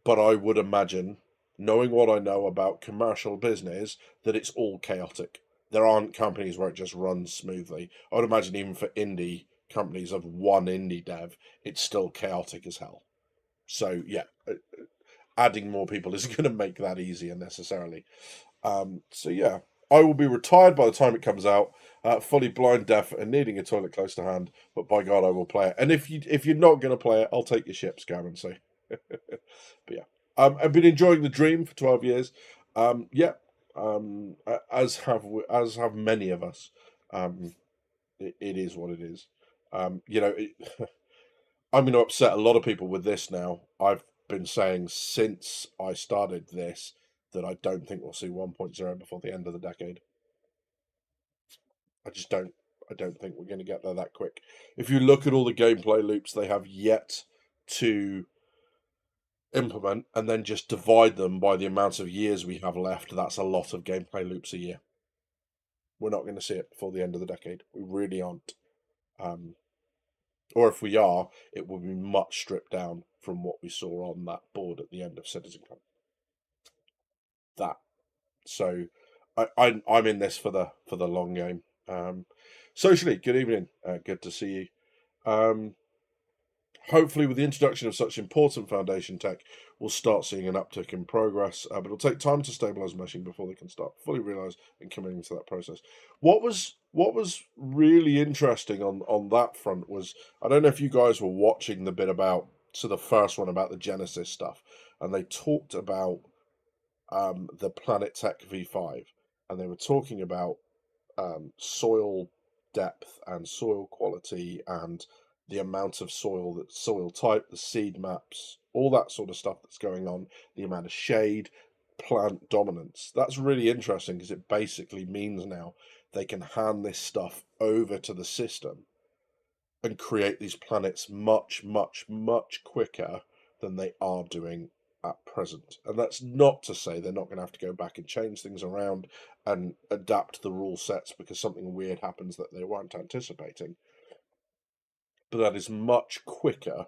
but I would imagine, knowing what I know about commercial business, that it's all chaotic. There aren't companies where it just runs smoothly. I would imagine even for indie companies of one indie dev, it's still chaotic as hell. So yeah, adding more people isn't going to make that easier necessarily. So yeah, I will be retired by the time it comes out, fully blind, deaf, and needing a toilet close to hand. But by God, I will play it. And if you're not going to play it, I'll take your ship, Scammon. So, but yeah, I've been enjoying the Dream for 12 years. Yeah, as have many of us. It is what it is. I'm going to upset a lot of people with this now. I've been saying since I started this that I don't think we'll see 1.0 before the end of the decade. I just don't. I don't think we're going to get there that quick. If you look at all the gameplay loops they have yet to implement, and then just divide them by the amount of years we have left, that's a lot of gameplay loops a year. We're not going to see it before the end of the decade. We really aren't. Or if we are, it will be much stripped down from what we saw on that board at the end of Citizen Club. That. So I'm in this for the long game. Socially, good evening. Good to see you. Hopefully, with the introduction of such important foundation tech, we'll start seeing an uptick in progress. But it'll take time to stabilize meshing before they can start fully realize and committing to that process. What was really interesting on that front was, I don't know if you guys were watching the bit about, so the first one about the Genesis stuff, and they talked about the Planet Tech V5, and they were talking about soil depth and soil quality and the amount of soil type, the seed maps, all that sort of stuff that's going on, the amount of shade, plant dominance. That's really interesting, because it basically means now they can hand this stuff over to the system and create these planets much, much, much quicker than they are doing at present. And that's not to say they're not going to have to go back and change things around and adapt the rule sets because something weird happens that they weren't anticipating. But that is much quicker,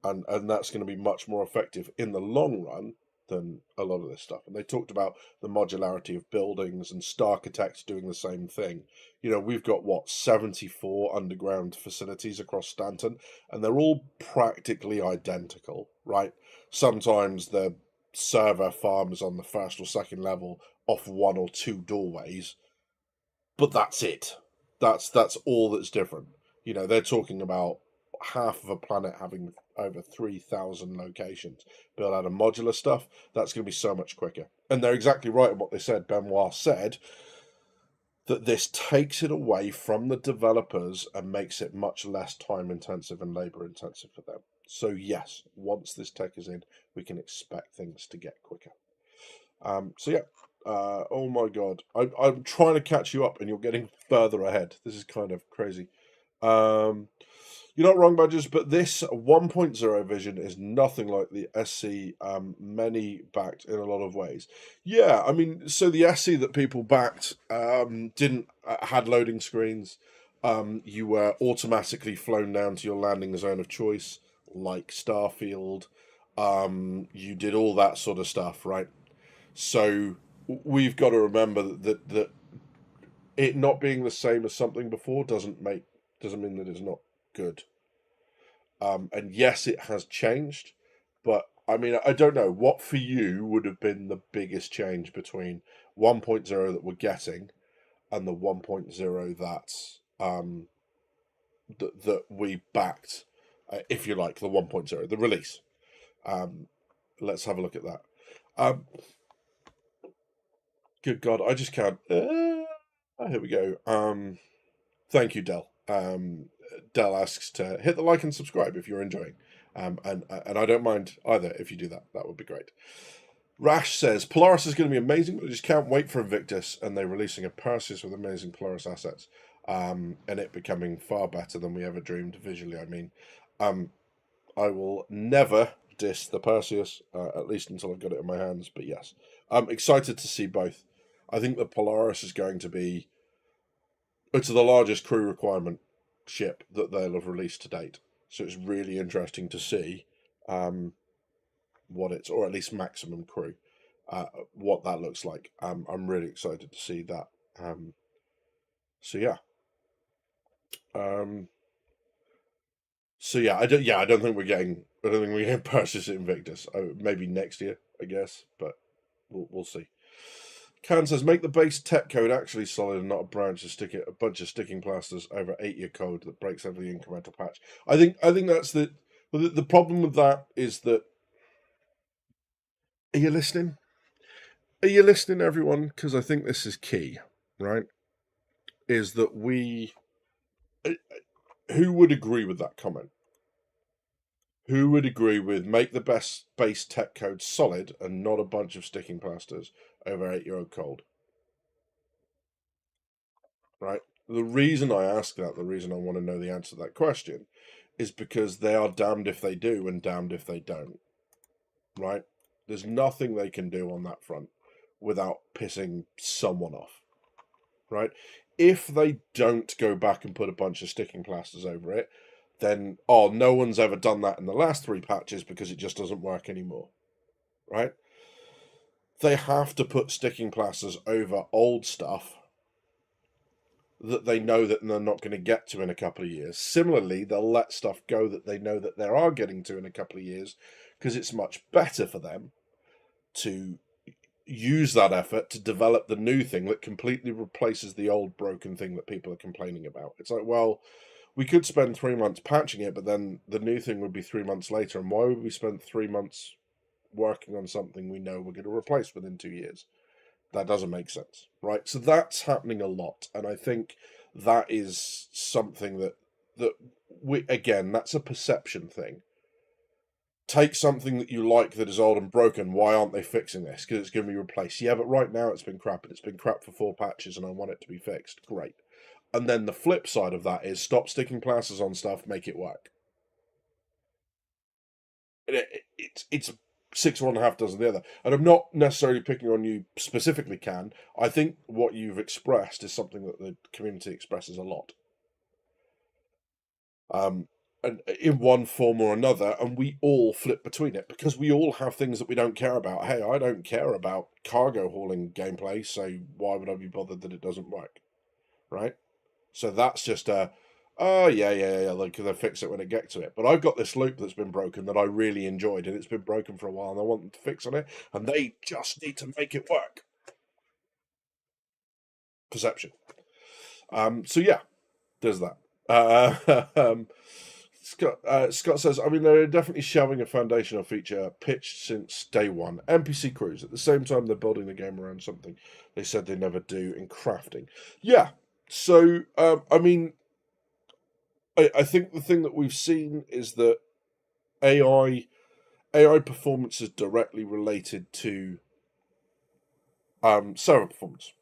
and that's going to be much more effective in the long run than a lot of this stuff. And they talked about the modularity of buildings and Starkitect doing the same thing. We've got 74 underground facilities across Stanton, and they're all practically identical, right? Sometimes the server farms on the first or second level off one or two doorways, but that's it. That's all that's different. They're talking about half of a planet having over 3,000 locations built out of modular stuff. That's going to be so much quicker. And they're exactly right in what they said. Benoit said, that this takes it away from the developers and makes it much less time intensive and labor intensive for them. So yes, once this tech is in, we can expect things to get quicker. So yeah, oh my god, I'm trying to catch you up, and you're getting further ahead. This is kind of crazy. Um, you're not wrong, Badgers, but this 1.0 vision is nothing like the SC many backed in a lot of ways. Yeah, I mean, so the SC that people backed didn't had loading screens. You were automatically flown down to your landing zone of choice, like Starfield. You did all that sort of stuff, right? So we've got to remember that it not being the same as something before doesn't mean that it's not good. And yes, it has changed, but I mean, I don't know what for you would have been the biggest change between 1.0 that we're getting and the 1.0 that we backed, if you like, the 1.0, the release. Let's have a look at that. Good God, I just can't. Here we go. Thank you, Dell. Dell asks to hit the like and subscribe if you're enjoying. And I don't mind either if you do that. That would be great. Rash says, Polaris is going to be amazing, but I just can't wait for Invictus and they're releasing a Perseus with amazing Polaris assets. And it becoming far better than we ever dreamed visually, I mean. I will never diss the Perseus, at least until I've got it in my hands. But yes, I'm excited to see both. I think the Polaris is going to be... It's the largest crew requirement ship that they'll have released to date. So it's really interesting to see what it's, or at least maximum crew, what that looks like. I'm really excited to see that. So yeah. I don't think we're getting Perseus Invictus. Maybe next year, I guess, but we'll see. Can says, make the base tech code actually solid and not a bunch of sticking plasters over 8-year code that breaks every incremental patch. I think that's the problem with that is that. Are you listening? Are you listening, everyone? Because I think this is key, right? Is that who would agree with that comment? Who would agree with make the best base tech code solid and not a bunch of sticking plasters over 8-year-old code? Right? The reason I ask that, the reason I want to know the answer to that question, is because they are damned if they do and damned if they don't. Right? There's nothing they can do on that front without pissing someone off. Right? If they don't go back and put a bunch of sticking plasters over it, then, no one's ever done that in the last 3 patches because it just doesn't work anymore. Right? They have to put sticking plasters over old stuff that they know that they're not going to get to in a couple of years. Similarly, they'll let stuff go that they know that they are getting to in a couple of years because it's much better for them to use that effort to develop the new thing that completely replaces the old broken thing that people are complaining about. It's like, well, we could spend 3 months patching it, but then the new thing would be 3 months later. And why would we spend 3 months working on something we know we're going to replace within 2 years? That doesn't make sense, right? So that's happening a lot, and I think that is something that we, again, that's a perception thing. Take something that you like that is old and broken. Why aren't they fixing this? Because it's going to be replaced. Yeah, but right now it's been crap, and it's been crap for 4 patches, and I want it to be fixed. Great. And then the flip side of that is stop sticking plasters on stuff, make it work. It's 6 or 1.5 dozen the other. And I'm not necessarily picking on you specifically, Can. I think what you've expressed is something that the community expresses a lot. And in one form or another, and we all flip between it because we all have things that we don't care about. Hey, I don't care about cargo hauling gameplay, so why would I be bothered that it doesn't work? Right? So that's just yeah, they'll fix it when it gets to it. But I've got this loop that's been broken that I really enjoyed, and it's been broken for a while, and I want them to fix on it, and they just need to make it work. Perception. So yeah, there's that. Scott says, I mean, they're definitely shelving a foundational feature pitched since day one. NPC crews. At the same time, they're building the game around something they said they never do in crafting. Yeah. So, I mean, I think the thing that we've seen is that AI performance is directly related to server performance,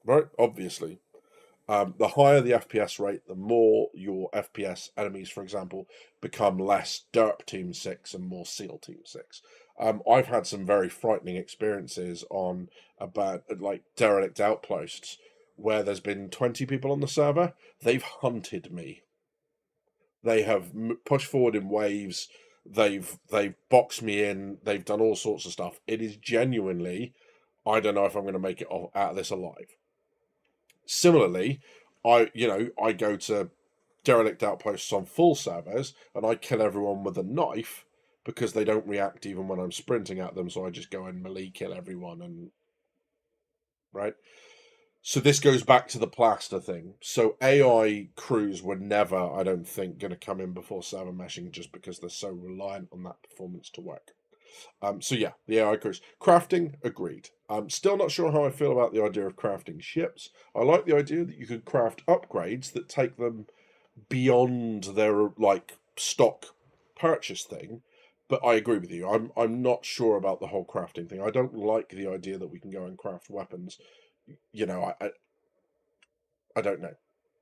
right? Obviously. The higher the FPS rate, the more your FPS enemies, for example, become less Derp Team 6 and more SEAL Team 6. I've had some very frightening experiences on about like derelict outposts where there's been 20 people on the server. They've hunted me. They have pushed forward in waves. They've boxed me in. They've done all sorts of stuff. It is genuinely, I don't know if I'm going to make it out of this alive. Similarly, I go to derelict outposts on full servers and I kill everyone with a knife because they don't react even when I'm sprinting at them. So I just go and melee kill everyone, and right. So this goes back to the plaster thing. So AI crews were never, I don't think, going to come in before server meshing just because they're so reliant on that performance to work. So yeah, the AI crews. Crafting, agreed. I'm still not sure how I feel about the idea of crafting ships. I like the idea that you could craft upgrades that take them beyond their like stock purchase thing. But I agree with you. I'm not sure about the whole crafting thing. I don't like the idea that we can go and craft weapons. You know, I don't know.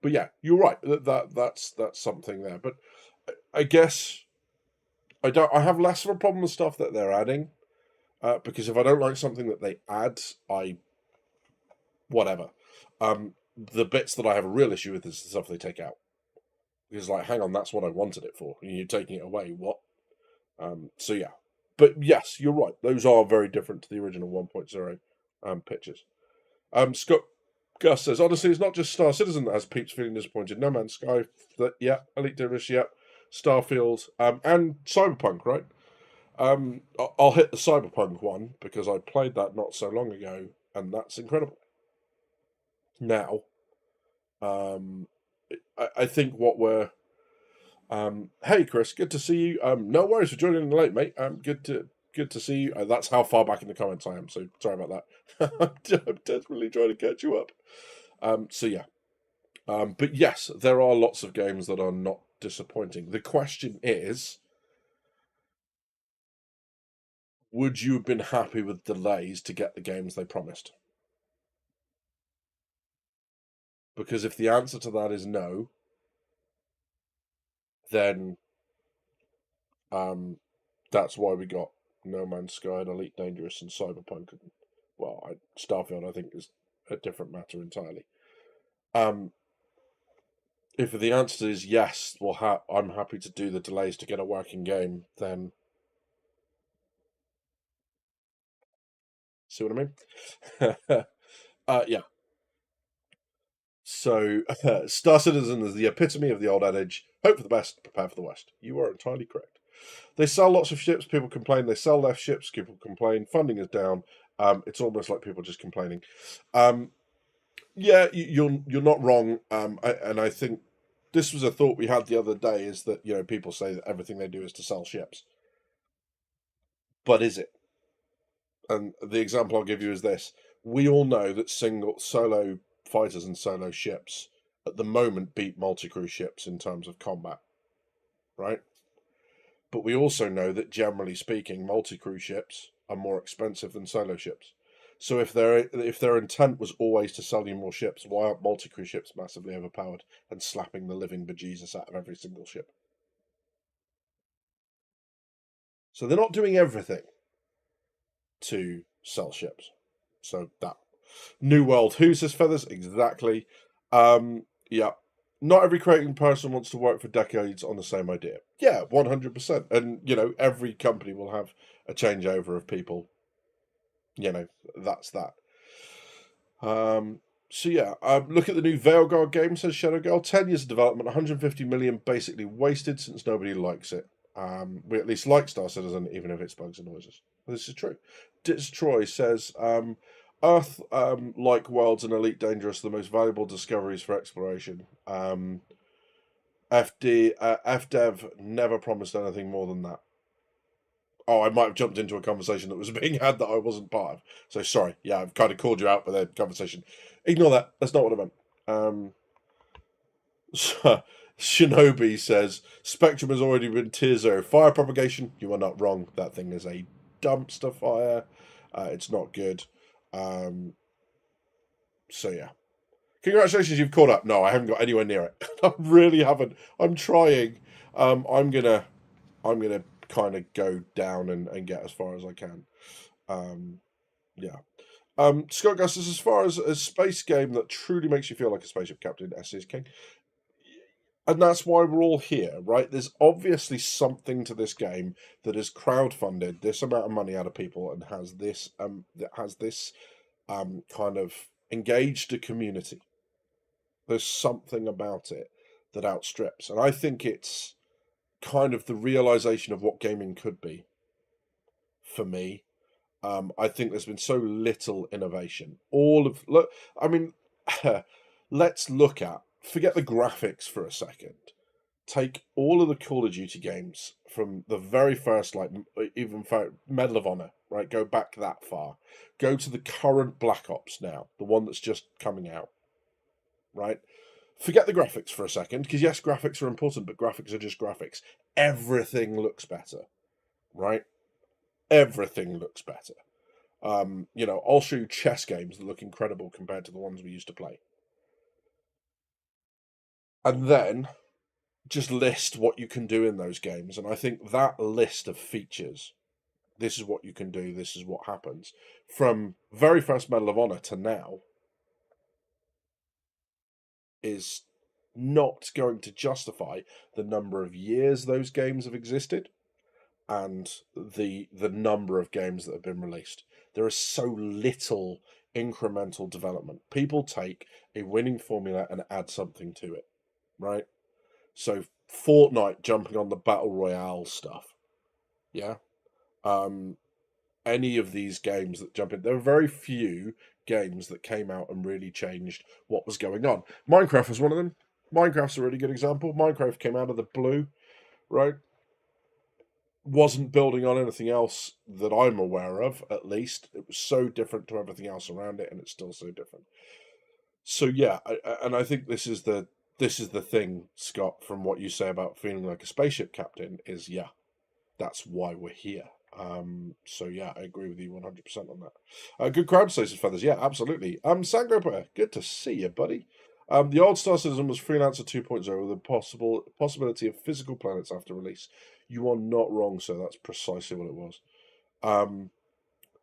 But yeah, you're right. That's something there. But I guess I have less of a problem with stuff that they're adding. Because if I don't like something that they add, whatever. The bits that I have a real issue with is the stuff they take out. Because like, hang on, that's what I wanted it for, and you're taking it away. What? So yeah, but yes, you're right. Those are very different to the original 1.0 pictures. Scott Gus says, honestly, it's not just Star Citizen that has peeps feeling disappointed. No Man's Sky, yeah, Elite Dangerous, yeah, Starfield, and Cyberpunk, right? I'll hit the Cyberpunk one because I played that not so long ago, and that's incredible. Now, I think what we're hey Chris, good to see you. No worries for joining in late, mate. Good to see you. That's how far back in the comments I am. So sorry about that. I'm desperately trying to catch you up. So yeah. But yes, there are lots of games that are not disappointing. The question is, would you have been happy with delays to get the games they promised? Because if the answer to that is no, then that's why we got No Man's Sky and Elite Dangerous and Cyberpunk. And, well, Starfield, I think, is a different matter entirely. If the answer is yes, well, I'm happy to do the delays to get a working game, then see what I mean? Yeah. So, Star Citizen is the epitome of the old adage: hope for the best, prepare for the worst. You are entirely correct. They sell lots of ships, people complain. They sell less ships, people complain. Funding is down. It's almost like people just complaining. Yeah, you're not wrong. And I think this was a thought we had the other day: is that people say that everything they do is to sell ships, but is it? And the example I'll give you is this: we all know that solo fighters and solo ships at the moment beat multi-crew ships in terms of combat, right? But we also know that generally speaking, multi-crew ships are more expensive than solo ships. So if their intent was always to sell you more ships, why aren't multi-crew ships massively overpowered and slapping the living bejesus out of every single ship? So they're not doing everything to sell ships. So that New World, who says feathers? Exactly. Yeah. Not every creating person wants to work for decades on the same idea. Yeah, 100%. And, every company will have a changeover of people. That's that. So yeah, look at the new Veilguard game, says Shadow Girl. 10 years of development, 150 million basically wasted since nobody likes it. We at least like Star Citizen, even if it's bugs and noises. This is true. Ditz Troy says, Earth, like worlds and Elite Dangerous, the most valuable discoveries for exploration. FDev never promised anything more than that. Oh, I might have jumped into a conversation that was being had that I wasn't part of. So sorry. Yeah, I've kind of called you out for the conversation. Ignore that. That's not what I meant. So, Shinobi says Spectrum has already been tier 0. Fire propagation, you are not wrong. That thing is a dumpster fire. It's not good. Um, so yeah. Congratulations, you've caught up. No, I haven't got anywhere near it. I really haven't. I'm trying. I'm gonna kind of go down and get as far as I can. Yeah. Scott Gus says, as far as a space game that truly makes you feel like a spaceship captain, S is king. And that's why we're all here, right? There's obviously something to this game that is crowdfunded this amount of money out of people and has this kind of engaged a community. There's something about it that outstrips, and I think it's kind of the realization of what gaming could be for me. I think there's been so little innovation. Look, I mean, let's look at forget the graphics for a second. Take all of the Call of Duty games from the very first, like even for Medal of Honor, right? Go back that far. Go to the current Black Ops now, the one that's just coming out, right? Forget the graphics for a second, because yes, graphics are important, but graphics are just graphics. Everything looks better, right? Everything looks better. I'll show you chess games that look incredible compared to the ones we used to play. And then just list what you can do in those games. And I think that list of features, this is what you can do, this is what happens, from very first Medal of Honor to now, is not going to justify the number of years those games have existed and the number of games that have been released. There is so little incremental development. People take a winning formula and add something to it, right? So Fortnite jumping on the battle royale stuff, yeah. Any of these games that jump in, there are very few games that came out and really changed what was going on. Minecraft was one of them. Minecraft's a really good example. Minecraft came out of the blue, right? Wasn't building on anything else that I'm aware of, at least. It was so different to everything else around it, and it's still so different. So yeah, and I think this is the thing, Scott, from what you say about feeling like a spaceship captain is yeah, that's why we're here. So yeah, I agree with you 100% on that. Good crowd says feathers. Yeah, absolutely. Sangroper, good to see you, buddy. The old Star Citizen was Freelancer 2.0 with a possibility of physical planets after release. You are not wrong, sir. That's precisely what it was. Um,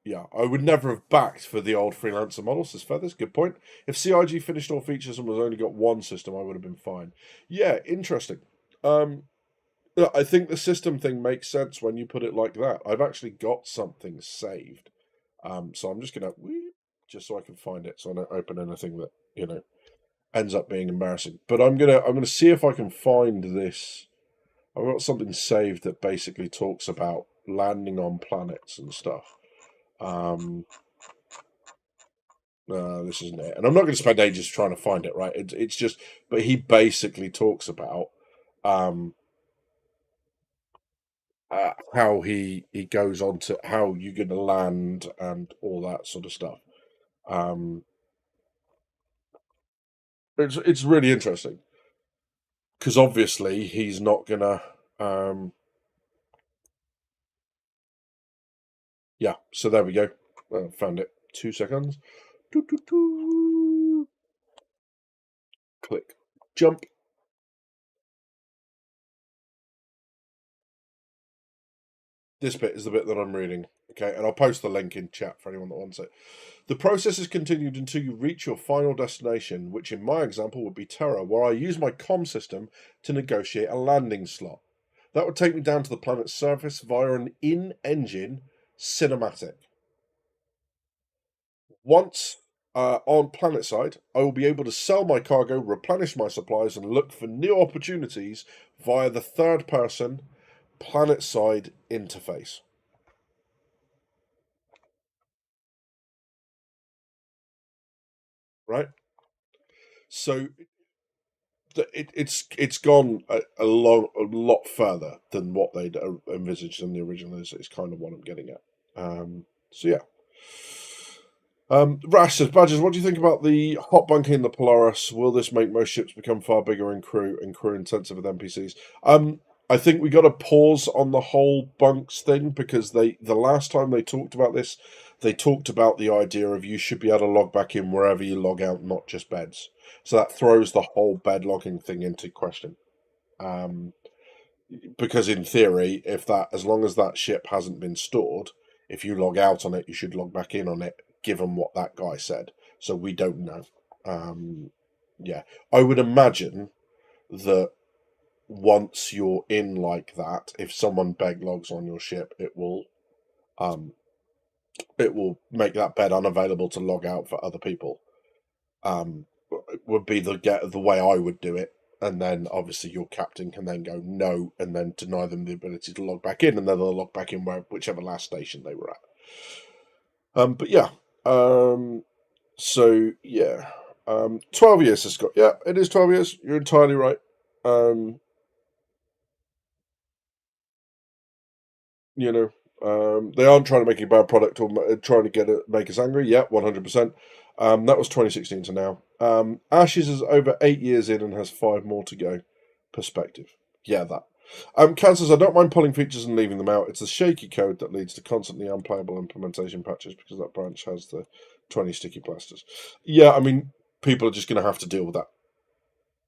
yeah, I would never have backed for the old Freelancer model, says Feathers. Good point. If CIG finished all features and was only got one system, I would have been fine. Yeah, interesting. Yeah, I think the system thing makes sense when you put it like that. I've actually got something saved. So I'm just gonna just so I can find it so I don't open anything that, ends up being embarrassing. But I'm gonna see if I can find this. I've got something saved that basically talks about landing on planets and stuff. This isn't it, and I'm not going to spend ages trying to find it. Right? It's just, but he basically talks about um, how he goes on to how you're going to land and all that sort of stuff. Um, it's really interesting because obviously he's not gonna. Yeah, so there we go. Found it. 2 seconds. Doo, doo, doo. Click. Jump. This bit is the bit that I'm reading. Okay, and I'll post the link in chat for anyone that wants it. The process is continued until you reach your final destination, which in my example would be Terra, where I use my comm system to negotiate a landing slot. That would take me down to the planet's surface via an in-engine cinematic. Once on planet side, I will be able to sell my cargo, replenish my supplies, and look for new opportunities via the third person planet side interface. Right? So it's gone a lot further than what they'd envisaged in the original. Is kind of what I'm getting at. So yeah. Rash says, Badgers, what do you think about the hot bunking in the Polaris? Will this make most ships become far bigger in crew and crew intensive with NPCs? I think we got to pause on the whole bunks thing because the last time they talked about this, they talked about the idea of you should be able to log back in wherever you log out, not just beds. So that throws the whole bed logging thing into question. Because in theory, as long as that ship hasn't been stored, if you log out on it, you should log back in on it, given what that guy said. So we don't know. Yeah, I would imagine that once you're in like that, if someone beg logs on your ship, it will make that bed unavailable to log out for other people. Would be the way I would do it, and then obviously your captain can then go no, and then deny them the ability to log back in, and then they'll log back in whichever last station they were at. But yeah, so yeah, 12 years, says Scott. Yeah, it is 12 years. You're entirely right. You know, they aren't trying to make a bad product or trying to make us angry. Yeah, 100%. That was 2016 to now. Ashes is over 8 years in and has 5 more to go. Perspective. Yeah, that. Cat says, I don't mind pulling features and leaving them out. It's the shaky code that leads to constantly unplayable implementation patches because that branch has the 20 sticky plasters. Yeah, I mean, people are just going to have to deal with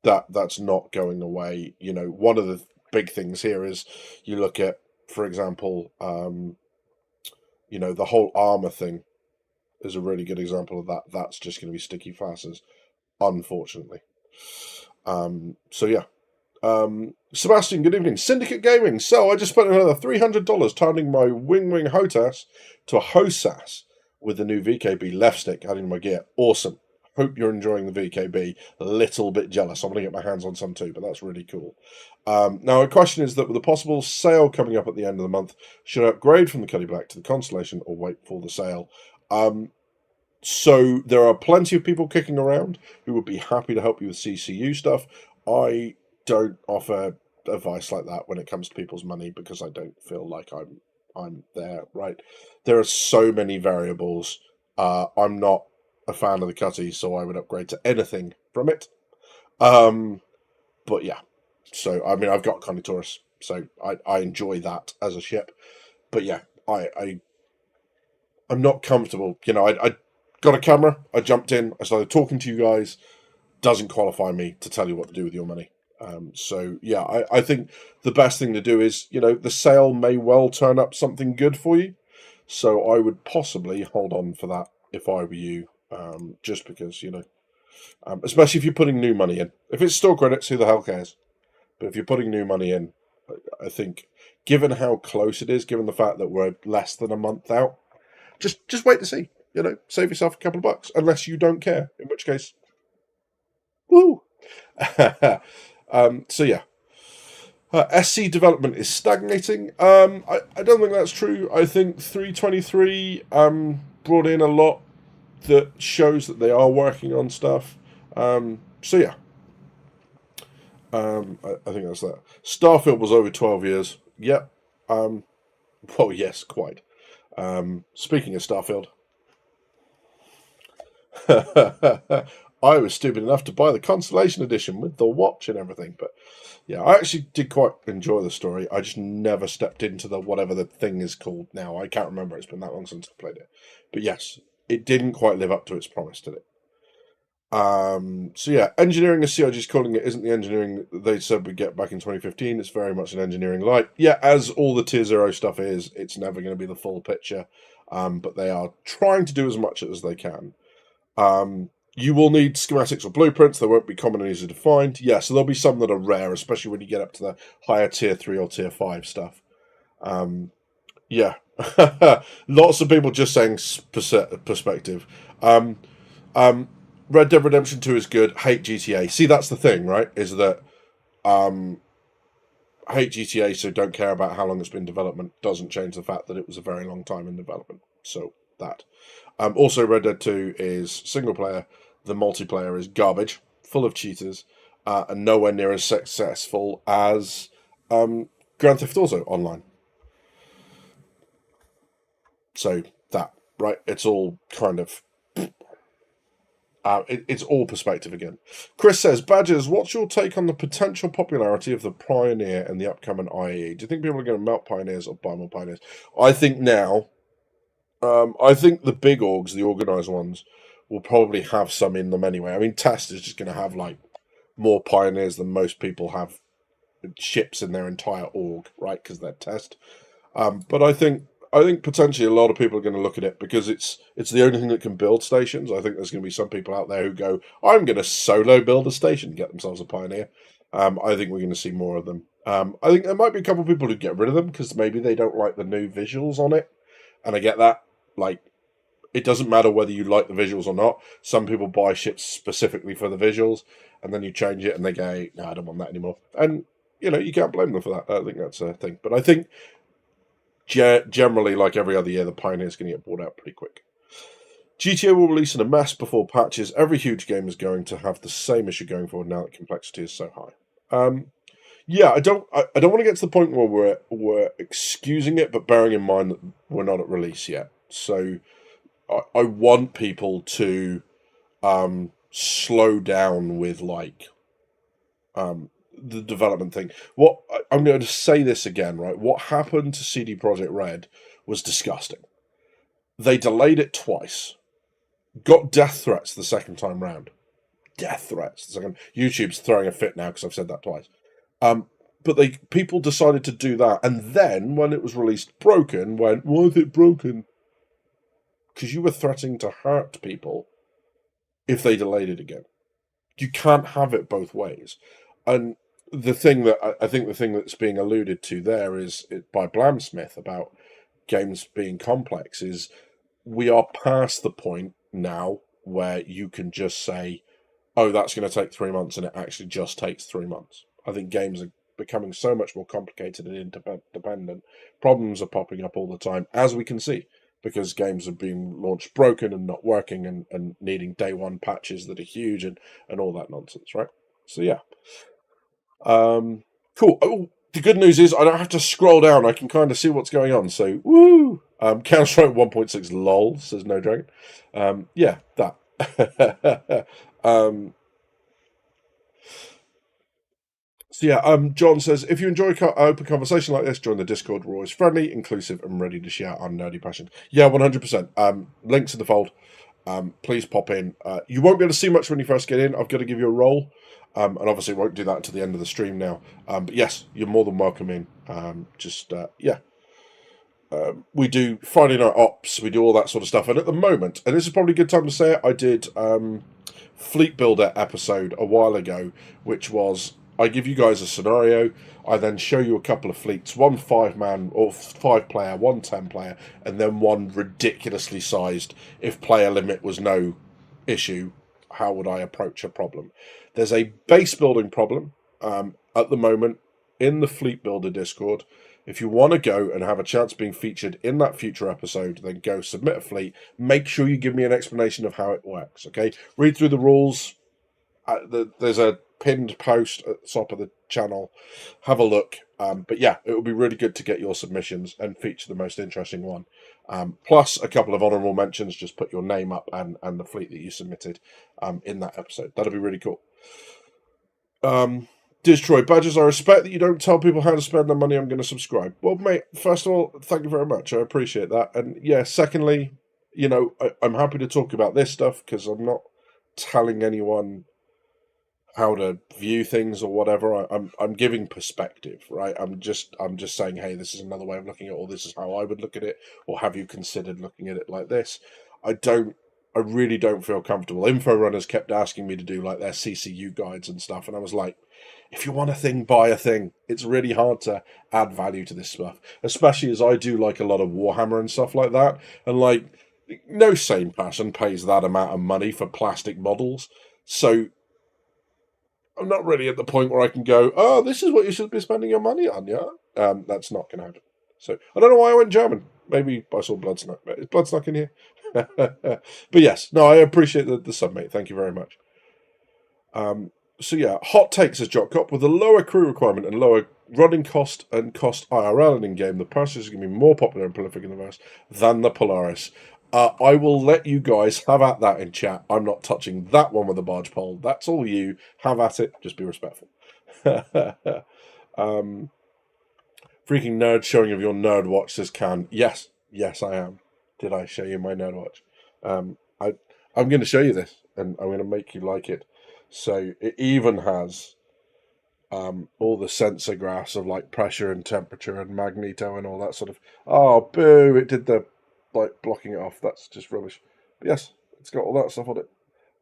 that. That's not going away. You know, one of the big things here is you look at, for example, you know, the whole armor thing is a really good example of that. That's just going to be sticky plasters, unfortunately. So yeah. Sebastian, good evening. Syndicate Gaming. So I just spent another $300 turning my Wing HOTAS to a HOSAS with the new VKB left stick adding my gear. Awesome. Hope you're enjoying the VKB. A little bit jealous. I'm going to get my hands on some too, but that's really cool. Now, a question is that with a possible sale coming up at the end of the month, should I upgrade from the Cuddy Black to the Constellation or wait for the sale? So there are plenty of people kicking around who would be happy to help you with CCU stuff. I don't offer advice like that when it comes to people's money because I don't feel like I'm there, right? There are so many variables. I'm not a fan of the Cutty, so I would upgrade to anything from it. But yeah, so I mean, I've got Connie Taurus, so I enjoy that as a ship. But yeah, I'm not comfortable. You know, I got a camera, I jumped in, I started talking to you guys. Doesn't qualify me to tell you what to do with your money. So yeah, I think the best thing to do is, you know, the sale may well turn up something good for you. So I would possibly hold on for that if I were you, just because, you know, especially if you're putting new money in. If it's store credits, who the hell cares? But if you're putting new money in, I think, given how close it is, given the fact that we're less than a month out, just wait to see. You know, save yourself a couple of bucks, unless you don't care, in which case, woo! So yeah, SC development is stagnating. I don't think that's true. I think 323 brought in a lot that shows that they are working on stuff. So yeah, I think that's that. Starfield was over 12 years. Yep. Well, yes, quite. Speaking of Starfield, I was stupid enough to buy the Constellation Edition with the watch and everything. But yeah, I actually did quite enjoy the story. I just never stepped into the whatever the thing is called now. I can't remember. It's been that long since I played it. But yes, it didn't quite live up to its promise, did it? So yeah, engineering, as CIG's calling it, isn't the engineering that they said we'd get back in 2015. It's very much an engineering light. Yeah, as all the Tier 0 stuff is, it's never going to be the full picture. But they are trying to do as much as they can. You will need schematics or blueprints. They won't be common and easy to find. Yeah, so there'll be some that are rare, especially when you get up to the higher Tier 3 or Tier 5 stuff. Yeah. Lots of people just saying perspective. Red Dead Redemption 2 is good. Hate GTA. See, that's the thing, right? Is that hate GTA, so don't care about how long it's been in development. Doesn't change the fact that it was a very long time in development. So that. Also, Red Dead 2 is single player. The multiplayer is garbage, full of cheaters. and nowhere near as successful as Grand Theft Auto Online. So that, right? It's all kind of it's all perspective again. Chris says, Badgers, what's your take on the potential popularity of the Pioneer and the upcoming IE? Do you think people are going to melt Pioneers or buy more Pioneers? I think now, I think the big orgs, the organised ones, will probably have some in them anyway. I mean, Test is just going to have like more Pioneers than most people have ships in their entire org, right? Because they're Test. But I think potentially a lot of people are going to look at it because it's the only thing that can build stations. I think there's going to be some people out there who go, I'm going to solo build a station, get themselves a Pioneer. I think we're going to see more of them. I think there might be a couple of people who get rid of them because maybe they don't like the new visuals on it. And I get that. Like, it doesn't matter whether you like the visuals or not. Some people buy ships specifically for the visuals, and then you change it and they go, no, I don't want that anymore. And, you can't blame them for that. I think that's a thing. But I think generally, like every other year, the Pioneer's going to get bought out pretty quick. GTA will release in a mess before patches. Every huge game is going to have the same issue going forward now that complexity is so high. Yeah, I don't want to get to the point where we're excusing it, but bearing in mind that we're not at release yet. So I want people to slow down with the development thing. I'm going to say this again, right? What happened to CD Projekt Red was disgusting. They delayed it twice, got death threats the second time round. Death threats. The second. YouTube's throwing a fit now because I've said that twice. But people decided to do that, and then when it was released broken, went, why is it broken? Because you were threatening to hurt people if they delayed it again. You can't have it both ways. And the thing that's being alluded to there is by Blamsmith about games being complex is we are past the point now where you can just say, oh, that's going to take 3 months, and it actually just takes 3 months. I think games are becoming so much more complicated and interdependent. Problems are popping up all the time, as we can see, because games are being launched broken and not working and needing day one patches that are huge and all that nonsense, right? So, yeah. Cool. Oh, the good news is I don't have to scroll down. I can kind of see what's going on. So, woo! Counter-Strike 1.6 lol, says No Dragon. Yeah, that. So yeah, John says, if you enjoy open conversation like this, join the Discord. We're always friendly, inclusive, and ready to share our nerdy passion. Yeah, 100%. Links in the fold. Please pop in. You won't be able to see much when you first get in. I've got to give you a role. And obviously won't do that until the end of the stream now. But yes, you're more than welcome in. Yeah. We do Friday Night Ops. We do all that sort of stuff. And at the moment, and this is probably a good time to say it, I did Fleet Builder episode a while ago, which was I give you guys a scenario, I then show you a couple of fleets, one 5-man or 5-player, one 10-player, and then one ridiculously sized. If player limit was no issue, how would I approach a problem? There's a base building problem at the moment in the Fleet Builder Discord. If you want to go and have a chance of being featured in that future episode, then go submit a fleet. Make sure you give me an explanation of how it works, okay? Read through the rules. There's a pinned post at the top of the channel. Have a look. But yeah, it would be really good to get your submissions and feature the most interesting one. Plus a couple of honourable mentions. Just put your name up and the fleet that you submitted in that episode. That'll be really cool. Destroy Badgers, I respect that you don't tell people how to spend their money. I'm going to subscribe. Well, mate, first of all, thank you very much. I appreciate that. And yeah, secondly, I'm happy to talk about this stuff because I'm not telling anyone how to view things or whatever. I'm giving perspective, right? I'm just saying, hey, this is another way of looking at it, or this is how I would look at it, or have you considered looking at it like this? I really don't feel comfortable. Info runners kept asking me to do like their CCU guides and stuff, and I was like, if you want a thing, buy a thing. It's really hard to add value to this stuff, especially as I do like a lot of Warhammer and stuff like that, and like no sane person pays that amount of money for plastic models. So I'm not really at the point where I can go, oh, this is what you should be spending your money on, yeah? That's not going to happen. So I don't know why I went German. Maybe I saw Bloodsnuck. Is Bloodsnuck in here? But yes, no, I appreciate the sub, mate. Thank you very much. So yeah, hot takes as Jock Cop with a lower crew requirement and lower running cost and cost IRL and in game. The Perseus is going to be more popular and prolific in the verse than the Polaris. I will let you guys have at that in chat. I'm not touching that one with a barge pole. That's all you. Have at it. Just be respectful. Freaking nerd showing of your nerd watch, says Can. Yes, I am. Did I show you my nerd watch? I'm going to show you this, and I'm going to make you like it. So it even has all the sensor graphs of like pressure and temperature and magneto and all that sort of. Oh, boo! It did the like blocking it off. That's just rubbish. But yes, it's got all that stuff on it.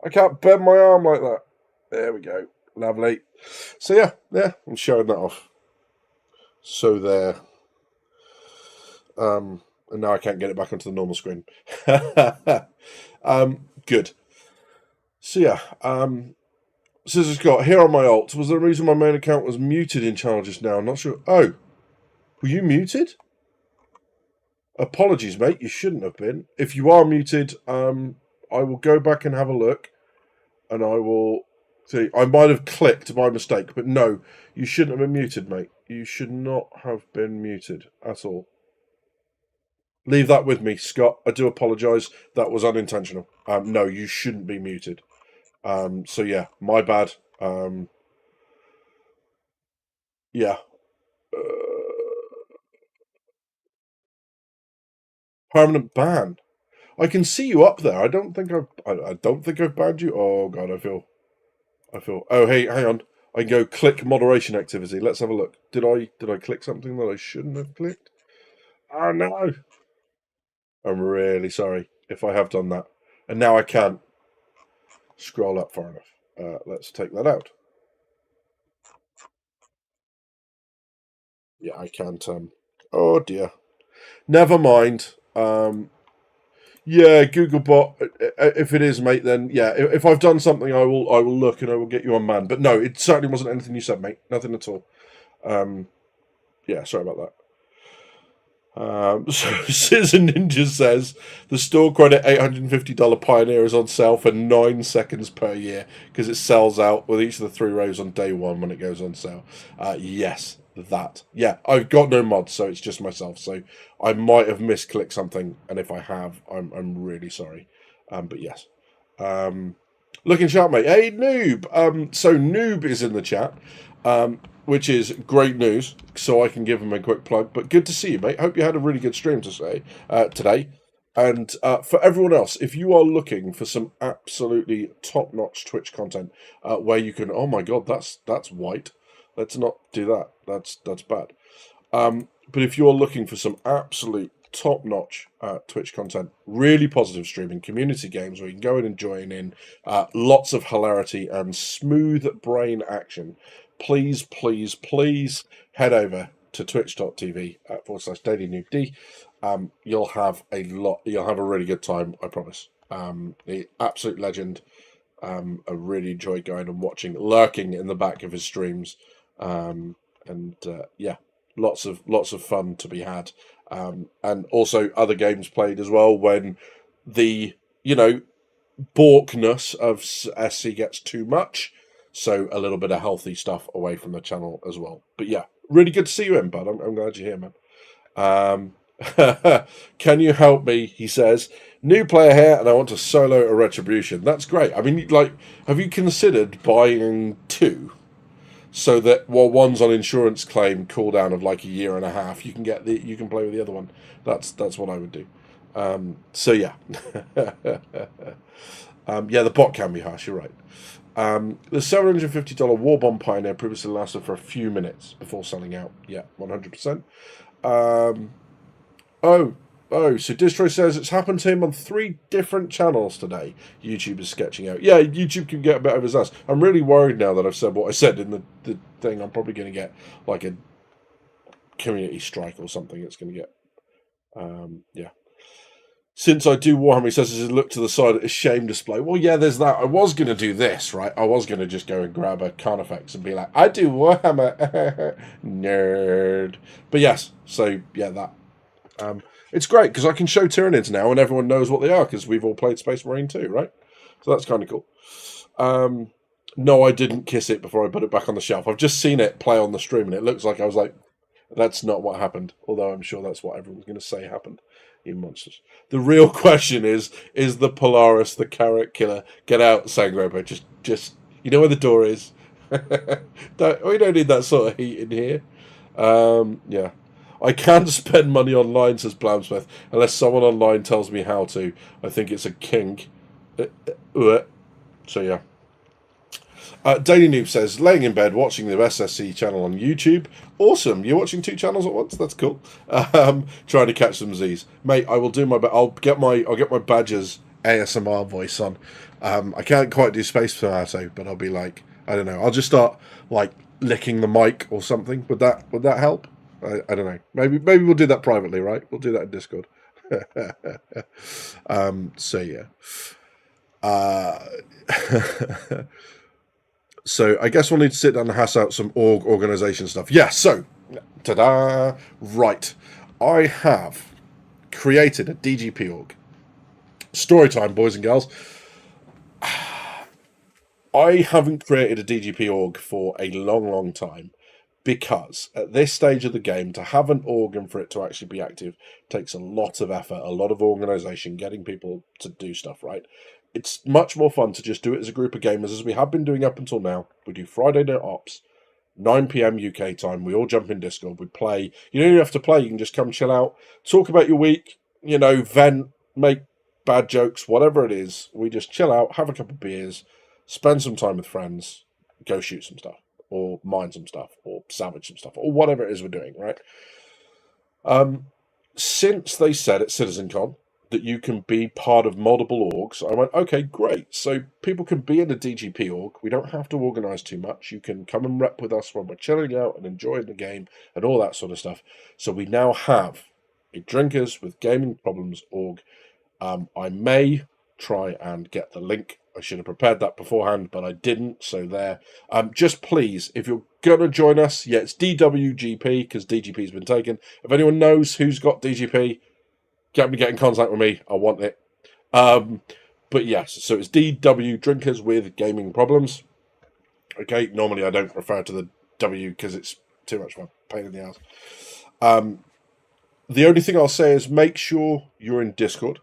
I can't bend my arm like that. There we go. Lovely. So yeah, I'm showing that off. So there. And now I can't get it back onto the normal screen. Good. So yeah, Scissor Scott, here on my alt. Was there a reason my main account was muted in channel just now? I'm not sure. Oh, were you muted? Apologies, mate. You shouldn't have been. If you are muted, I will go back and have a look, and I will see. I might have clicked by mistake, but no, you shouldn't have been muted, mate. You should not have been muted at all. Leave that with me, Scott. I do apologise. That was unintentional. No, you shouldn't be muted. So yeah, my bad. Yeah. Permanent ban. I can see you up there. I don't think I've banned you. Oh god, I feel. Oh hey, hang on. I can go click moderation activity. Let's have a look. Did I click something that I shouldn't have clicked? Oh no. I'm really sorry if I have done that. And now I can't scroll up far enough. Let's take that out. Yeah, I can't. Oh dear. Never mind. Yeah, Googlebot. If it is, mate, then yeah. If I've done something, I will look and I will get you unmanned. But no, it certainly wasn't anything you said, mate. Nothing at all. Yeah, sorry about that. So Citizen Ninja says the store credit $850 Pioneer is on sale for 9 seconds per year because it sells out with each of the 3 rows on day 1 when it goes on sale. Yes, that. Yeah, I've got no mods, so it's just myself. So I might have misclicked something, and if I have, I'm really sorry. But yes. Looking sharp, mate. Hey, Noob. So Noob is in the chat. Which is great news, so I can give him a quick plug. But good to see you, mate. Hope you had a really good stream today. And for everyone else, if you are looking for some absolutely top-notch Twitch content, where you can, oh my god, that's white. Let's not do that. That's bad. But if you are looking for some absolute top-notch Twitch content, really positive streaming, community games where you can go in and join in, lots of hilarity and smooth brain action, please head over to twitch.tv /dailynoobd. You'll have a really good time, I promise. The absolute legend. I really enjoy going and lurking in the back of his streams. Yeah, lots of fun to be had. And also other games played as well when the, balkness of SC gets too much. So a little bit of healthy stuff away from the channel as well. But yeah, really good to see you in, bud. I'm glad you're here, man. Can you help me? He says, new player here, and I want to solo a Retribution. That's great. I mean, have you considered buying 2? So that while one's on insurance claim cooldown of like a year and a half, you can play with the other one. That's what I would do. So yeah. Yeah, the bot can be harsh, you're right. The $750 War Bomb Pioneer previously lasted for a few minutes before selling out. Yeah, 100%. So Distro says it's happened to him on 3 different channels today. YouTube is sketching out. Yeah, YouTube can get a bit over his ass. I'm really worried now that I've said what I said in the thing. I'm probably going to get like a community strike or something. It's going to get, yeah. Since I do Warhammer, he says, as look to the side at his shame display. Well, yeah, there's that. I was going to do this, right? I was going to just go and grab a Carnifex and be like, I do Warhammer. Nerd. But yes, so yeah, that. It's great because I can show Tyranids now and everyone knows what they are because we've all played Space Marine 2, right? So that's kind of cool. No, I didn't kiss it before I put it back on the shelf. I've just seen it play on the stream, and it looks like I was like, that's not what happened. Although I'm sure that's what everyone's going to say happened. You monsters. The real question is the Polaris the carrot killer? Get out, Sangrobo. Just, you know where the door is. We don't need that sort of heat in here. Yeah. I can't spend money online, says Blamsmith, unless someone online tells me how to. I think it's a kink. So, yeah. Daily Noob says, laying in bed watching the SSC channel on YouTube. Awesome. You're watching two channels at once? That's cool. Trying to catch some Z's. Mate, I will do my best. I'll get my Badger's ASMR voice on. I can't quite do Space Tomato, but I'll be like, I don't know. I'll just start like licking the mic or something. Would that help? I don't know. Maybe we'll do that privately, right? We'll do that in Discord. So yeah. So I guess we'll need to sit down and hash out some organization stuff. Yeah, so, ta-da! Right. I have created a DGP org. Story time, boys and girls. I haven't created a DGP org for a long, long time because at this stage of the game, to have an org and for it to actually be active takes a lot of effort, a lot of organization, getting people to do stuff, right? It's much more fun to just do it as a group of gamers, as we have been doing up until now. We do Friday Night Ops, 9 p.m. UK time. We all jump in Discord. We play. You don't even have to play. You can just come chill out, talk about your week, vent, make bad jokes, whatever it is. We just chill out, have a couple of beers, spend some time with friends, go shoot some stuff, or mine some stuff, or salvage some stuff, or whatever it is we're doing, right? Since they said at CitizenCon that you can be part of multiple orgs, I went, okay, great. So people can be in a DGP org. We don't have to organize too much. You can come and rep with us when we're chilling out and enjoying the game and all that sort of stuff. So we now have a Drinkers with Gaming Problems org. I may try and get the link. I should have prepared that beforehand, but I didn't. So there. Just please, if you're going to join us, yeah, it's DWGP because DGP's been taken. If anyone knows who's got DGP, get in contact with me. I want it. But yes, so it's DW Drinkers with Gaming Problems. Okay, normally I don't refer to the W because it's too much of a pain in the ass. The only thing I'll say is make sure you're in Discord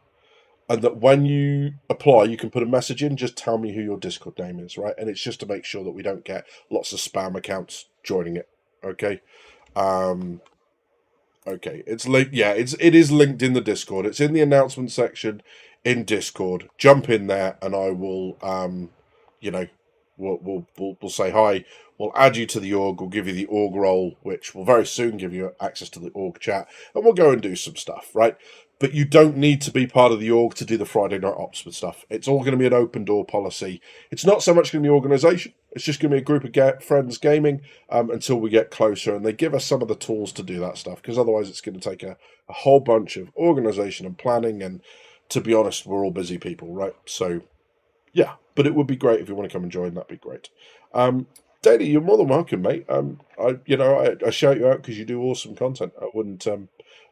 and that when you apply, you can put a message in. Just tell me who your Discord name is, right? And it's just to make sure that we don't get lots of spam accounts joining it. Okay. Okay, it's linked. Yeah, it is linked in the Discord. It's in the announcement section in Discord. Jump in there, and I will, we'll say hi. We'll add you to the org. We'll give you the org role, which will very soon give you access to the org chat, and we'll go and do some stuff, right? But you don't need to be part of the org to do the Friday Night Ops with stuff. It's all going to be an open door policy. It's not so much going to be organisation. It's just going to be a group of friends gaming until we get closer. And they give us some of the tools to do that stuff, because otherwise it's going to take a whole bunch of organisation and planning. And to be honest, we're all busy people, right? So, yeah. But it would be great if you want to come and join. That'd be great. Danny, you're more than welcome, mate. I shout you out because you do awesome content. I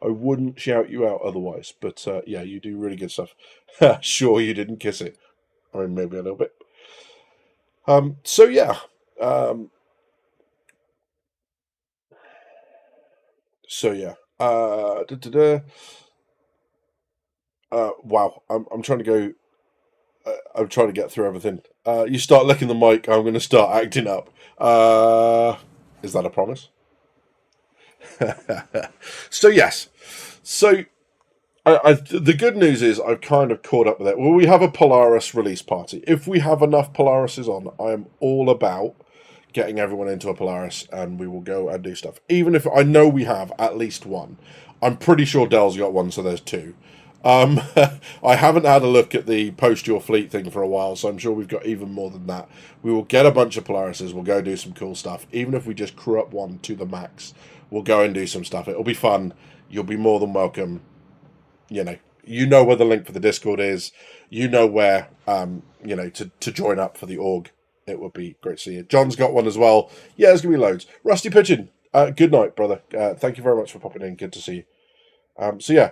wouldn't shout you out otherwise. But yeah, you do really good stuff. Sure, you didn't kiss it. I mean, maybe a little bit. So yeah. So yeah. Wow. I'm trying to go. I'm trying to get through everything. You start licking the mic, I'm going to start acting up. Is that a promise? So yes. So the good news is I've kind of caught up with it. Well, we have a Polaris release party. If we have enough Polarises on, I am all about getting everyone into a Polaris, and we will go and do stuff. Even if I know we have at least one. I'm pretty sure Dell's got one, so there's two. I haven't had a look at the post your fleet thing for a while, so I'm sure we've got even more than that. We will get a bunch of Polarises, we'll go do some cool stuff. Even if we just crew up one to the max, we'll go and do some stuff. It'll be fun. You'll be more than welcome. You know where the link for the Discord is. You know where, to join up for the org. It would be great to see you. John's got one as well. Yeah, there's going to be loads. Rusty Pigeon, good night, brother. Thank you very much for popping in. Good to see you. So yeah.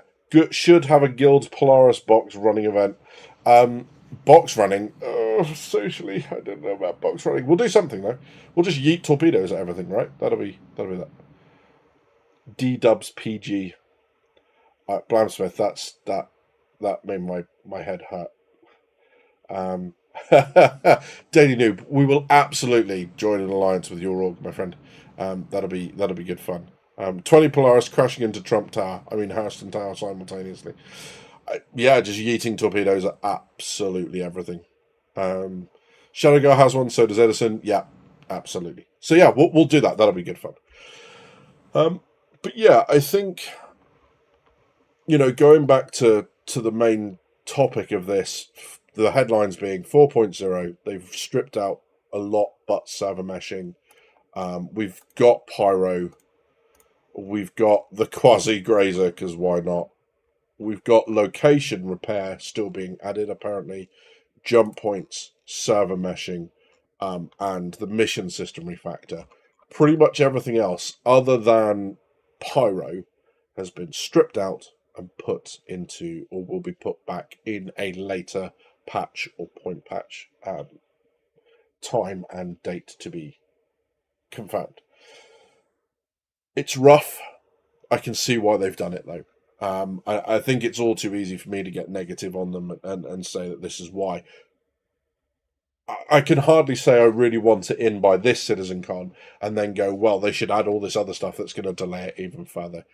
Should have a Guild Polaris box running event. Box running. socially, I don't know about box running. We'll do something though. We'll just yeet torpedoes at everything, right? That'll be that. D Dubs PG. Blamsmith. That made my head hurt. Um, Daily Noob. We will absolutely join an alliance with your org, my friend. That'll be good fun. 20 Polaris crashing into Trump Tower. I mean Harrison Tower simultaneously. Yeah, just yeeting torpedoes at absolutely everything. Shadow Girl has one, so does Edison. Yeah, absolutely. So yeah, we'll do that. That'll be good fun. But yeah, I think going back to the main topic of this, the headlines being 4.0, they've stripped out a lot but server meshing. We've got Pyro. We've got the Quasi Grazer, because why not? We've got location repair still being added, apparently. Jump points, server meshing, and the mission system refactor. Pretty much everything else, other than Pyro, has been stripped out and put into, or will be put back in a later patch or point patch, time and date to be confirmed. It's rough. I can see why they've done it though. I think it's all too easy for me to get negative on them and say that this is why. I can hardly say I really want it in by this CitizenCon and then go, well, they should add all this other stuff that's going to delay it even further.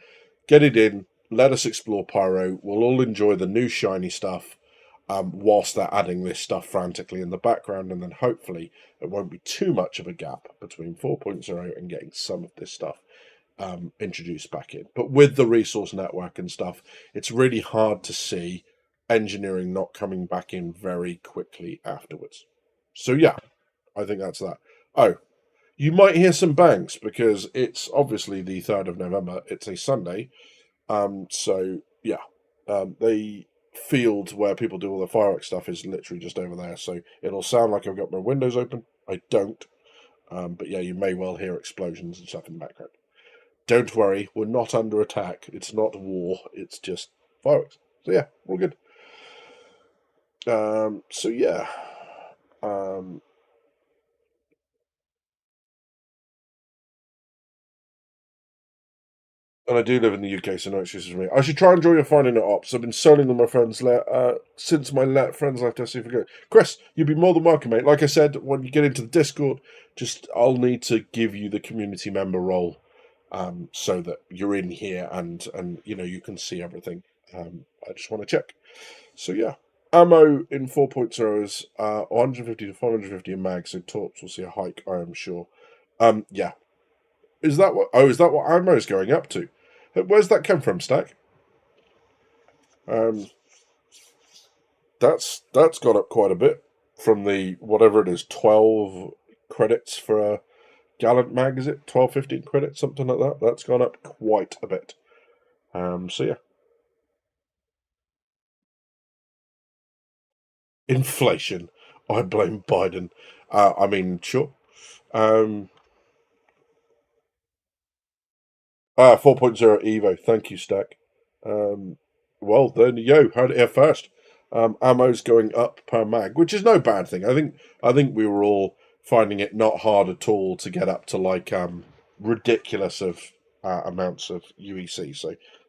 Get it in. Let us explore Pyro. We'll all enjoy the new shiny stuff whilst they're adding this stuff frantically in the background, and then hopefully it won't be too much of a gap between 4.0 and getting some of this stuff introduced back in. But with the resource network and stuff, it's really hard to see engineering not coming back in very quickly afterwards. So yeah, I think that's that. Oh, you might hear some bangs because it's obviously the 3rd of November. It's a Sunday. So yeah, the field where people do all the fireworks stuff is literally just over there. So it'll sound like I've got my windows open. I don't. But yeah, you may well hear explosions and stuff in the background. Don't worry, we're not under attack. It's not war. It's just fireworks. So yeah, we're good. So yeah. And I do live in the UK, so no excuses for me. I should try and draw your finding it up. So I've been soloing on my friends since my friends left SC for good. Chris, you'd be more than welcome, mate. Like I said, when you get into the Discord, I'll need to give you the community member role, so that you're in here and you can see everything. I just want to check. So yeah, ammo in 4.0 is 150 to 450 a mag. So torps will see a hike, I am sure. Yeah. Is that what ammo is going up to? Where's that come from, Stack? That's gone up quite a bit from the whatever it is, 12 credits for a Gallant mag, is it? 12, 15 credits, something like that. That's gone up quite a bit. So yeah. Inflation. I blame Biden. I mean, sure. 4.0 Evo. Thank you, Stack. Well, there you go. Heard it here first. Ammo's going up per mag, which is no bad thing. I think we were all finding it not hard at all to get up to like ridiculous of amounts of UEC.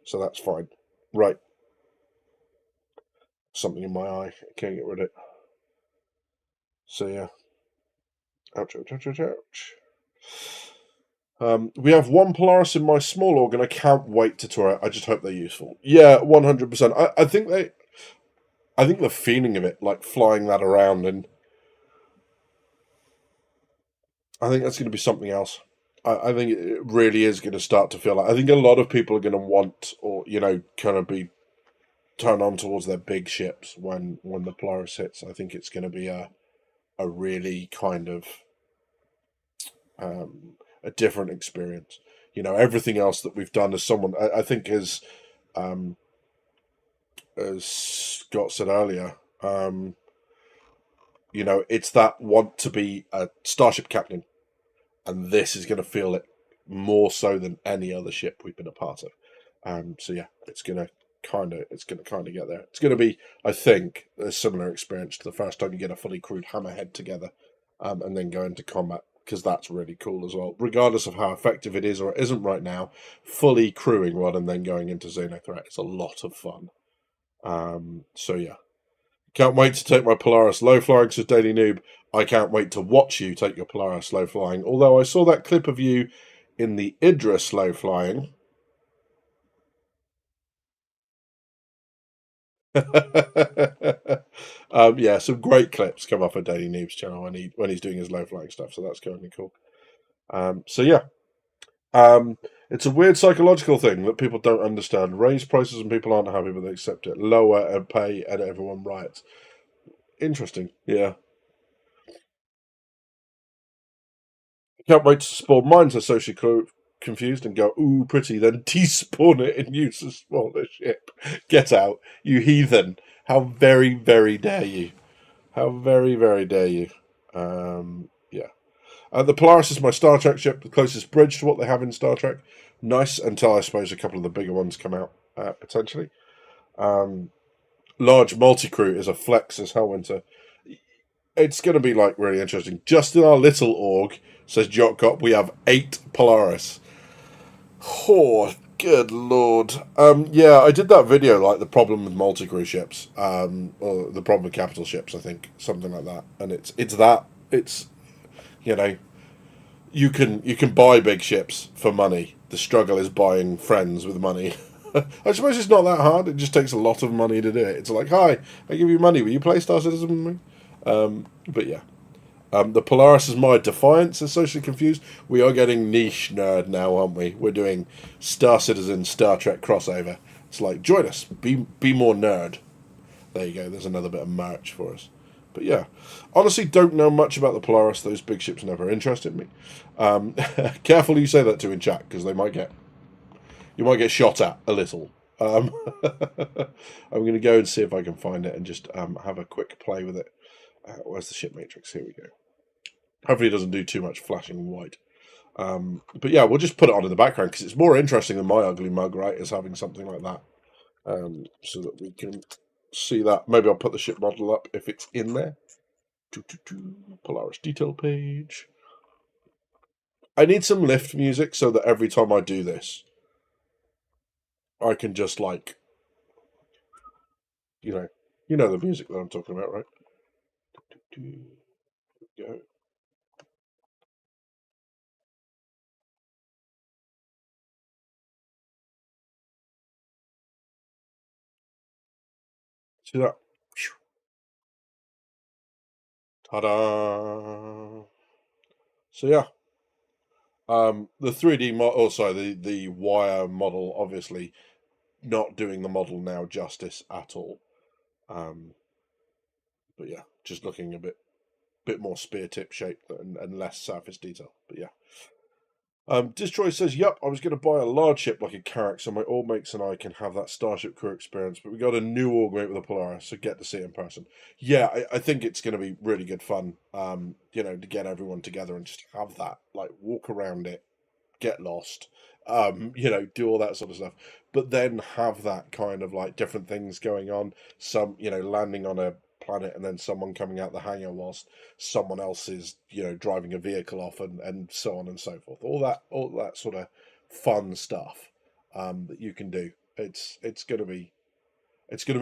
So that's fine. Right. Something in my eye. I can't get rid of it. So yeah. Ouch, ouch, ouch, ouch, ouch. We have one Polaris in my small org, and I can't wait to tour it. I just hope they're useful. Yeah, 100%. I think the feeling of it, like flying that around, and I think that's going to be something else. I think it really is going to start to feel like. I think a lot of people are going to want, or kind of be turned on towards their big ships when the Polaris hits. I think it's going to be a really kind of a different experience. Everything else that we've done as someone, I think as Scott said earlier, it's that want to be a starship captain, and this is going to feel it more so than any other ship we've been a part of. So yeah, it's going to it's gonna kind of get there. It's gonna be, I think, a similar experience to the first time you get a fully crewed hammerhead together, and then go into combat, because that's really cool as well. Regardless of how effective it is or it isn't right now, fully crewing one and then going into Xenothreat is a lot of fun. So yeah, can't wait to take my Polaris low flying. Says Daily Noob. I can't wait to watch you take your Polaris low flying. Although I saw that clip of you in the Idris low flying. Yeah, some great clips come off of Daily Noob's channel when he's doing his low flying stuff. So that's kind of cool. So yeah, it's a weird psychological thing that people don't understand. Raise prices and people aren't happy, but they accept it. Lower and pay and everyone riots. Interesting. Yeah. Can't wait to spawn mine, so socially confused and go, ooh, pretty, then despawn it and use a smaller ship. Get out, you heathen. How very, very dare you. How very, very dare you. Yeah. The Polaris is my Star Trek ship, the closest bridge to what they have in Star Trek. Nice until I suppose a couple of the bigger ones come out, potentially. Large multi-crew is a flex as Hellwinter. It's going to be like really interesting. Just in our little org, says Jotcop, we have 8 Polaris. Oh, good lord. Yeah, I did that video, like the problem with multi-crew ships, or the problem with capital ships, I think, something like that. And it's you know, you can buy big ships for money. The struggle is buying friends with money. I suppose it's not that hard. It just takes a lot of money to do it. It's like, hi, I give you money. Will you play Star Citizen with me? But yeah. The Polaris is my Defiance is socially confused. We are getting niche nerd now, aren't we? We're doing Star Citizen, Star Trek crossover. It's like, join us. Be more nerd. There you go. There's another bit of merch for us. But yeah, honestly, don't know much about the Polaris. Those big ships never interested me. Careful who you say that to in chat, because you might get shot at a little. I'm going to go and see if I can find it and just have a quick play with it. Where's the ship matrix? Here we go. Hopefully it doesn't do too much flashing white. But yeah, we'll just put it on in the background because it's more interesting than my ugly mug, right, is having something like that. So that we can see that. Maybe I'll put the ship model up if it's in there. Polaris detail page. I need some lift music so that every time I do this, I can just like, you know the music that I'm talking about, right? Go. See that? Ta-da! So yeah, the 3D model, oh sorry, the wire model, obviously not doing the model now justice at all. But yeah, just looking a bit more spear tip shape and less surface detail. But yeah. Destroy says, "Yep, I was going to buy a large ship like a Carrack so my old mates and I can have that Starship crew experience, but we got a new org mate with a Polaris, so get to see it in person." Yeah, I think it's going to be really good fun, to get everyone together and just have that, like, walk around it, get lost, do all that sort of stuff, but then have that kind of like different things going on. Some, landing on a planet and then someone coming out the hangar whilst someone else is, driving a vehicle off and so on and so forth. All that sort of fun stuff that you can do. It's going to be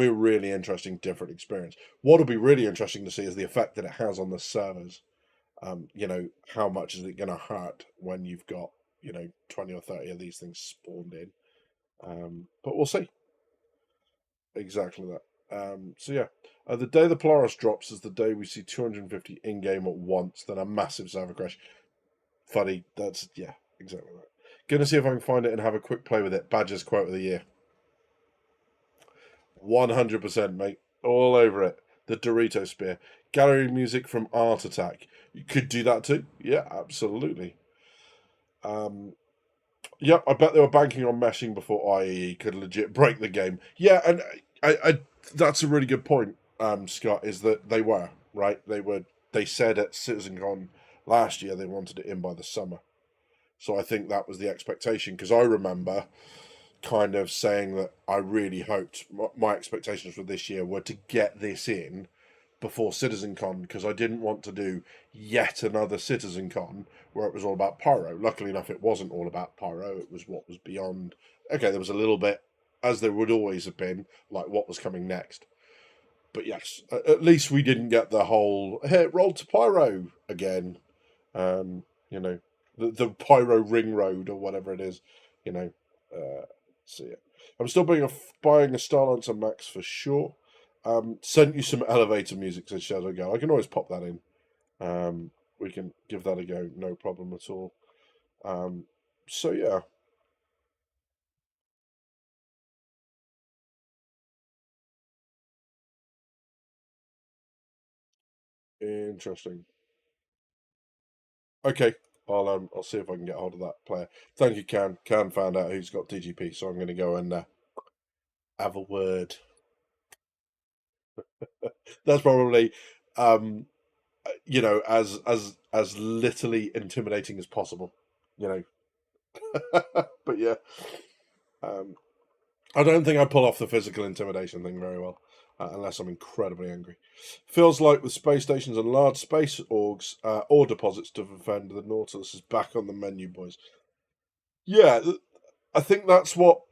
a really interesting, different experience. What'll be really interesting to see is the effect that it has on the servers. How much is it going to hurt when you've got 20 or 30 of these things spawned in? But we'll see. Exactly that. So yeah, the day the Polaris drops is the day we see 250 in game at once, then a massive server crash. Funny, that's yeah, exactly that. Gonna see if I can find it and have a quick play with it. Badger's quote of the year. 100%, mate. All over it. The Dorito spear. Gallery music from Art Attack. You could do that too. Yeah, absolutely. Yep, I bet they were banking on meshing before IEE could legit break the game. Yeah, and I that's a really good point, Scott, is that they were, right? They said at CitizenCon last year they wanted it in by the summer. So I think that was the expectation, because I remember kind of saying that I really hoped my expectations for this year were to get this in before CitizenCon, because I didn't want to do yet another CitizenCon where it was all about pyro. Luckily enough, it wasn't all about pyro. It was what was beyond. Okay, there was a little bit, as there would always have been, like what was coming next. But yes, at least we didn't get the whole hey, roll to pyro again. You know, the pyro ring road or whatever it is. You know, so yeah, I'm still buying a Starlancer Max for sure. Sent you some elevator music, said Shadow Girl. I can always pop that in. We can give that a go, no problem at all. So yeah, interesting. Okay, I'll see if I can get hold of that player. Thank you, Can. Can found out who's got DGP, so I'm going to go and have a word. That's probably, um, as literally intimidating as possible. You know, but yeah, um, I don't think I pull off the physical intimidation thing very well, unless I'm incredibly angry. Feels like with space stations and large space orgs, ore deposits to defend, the Nautilus is back on the menu, boys. Yeah, I think that's what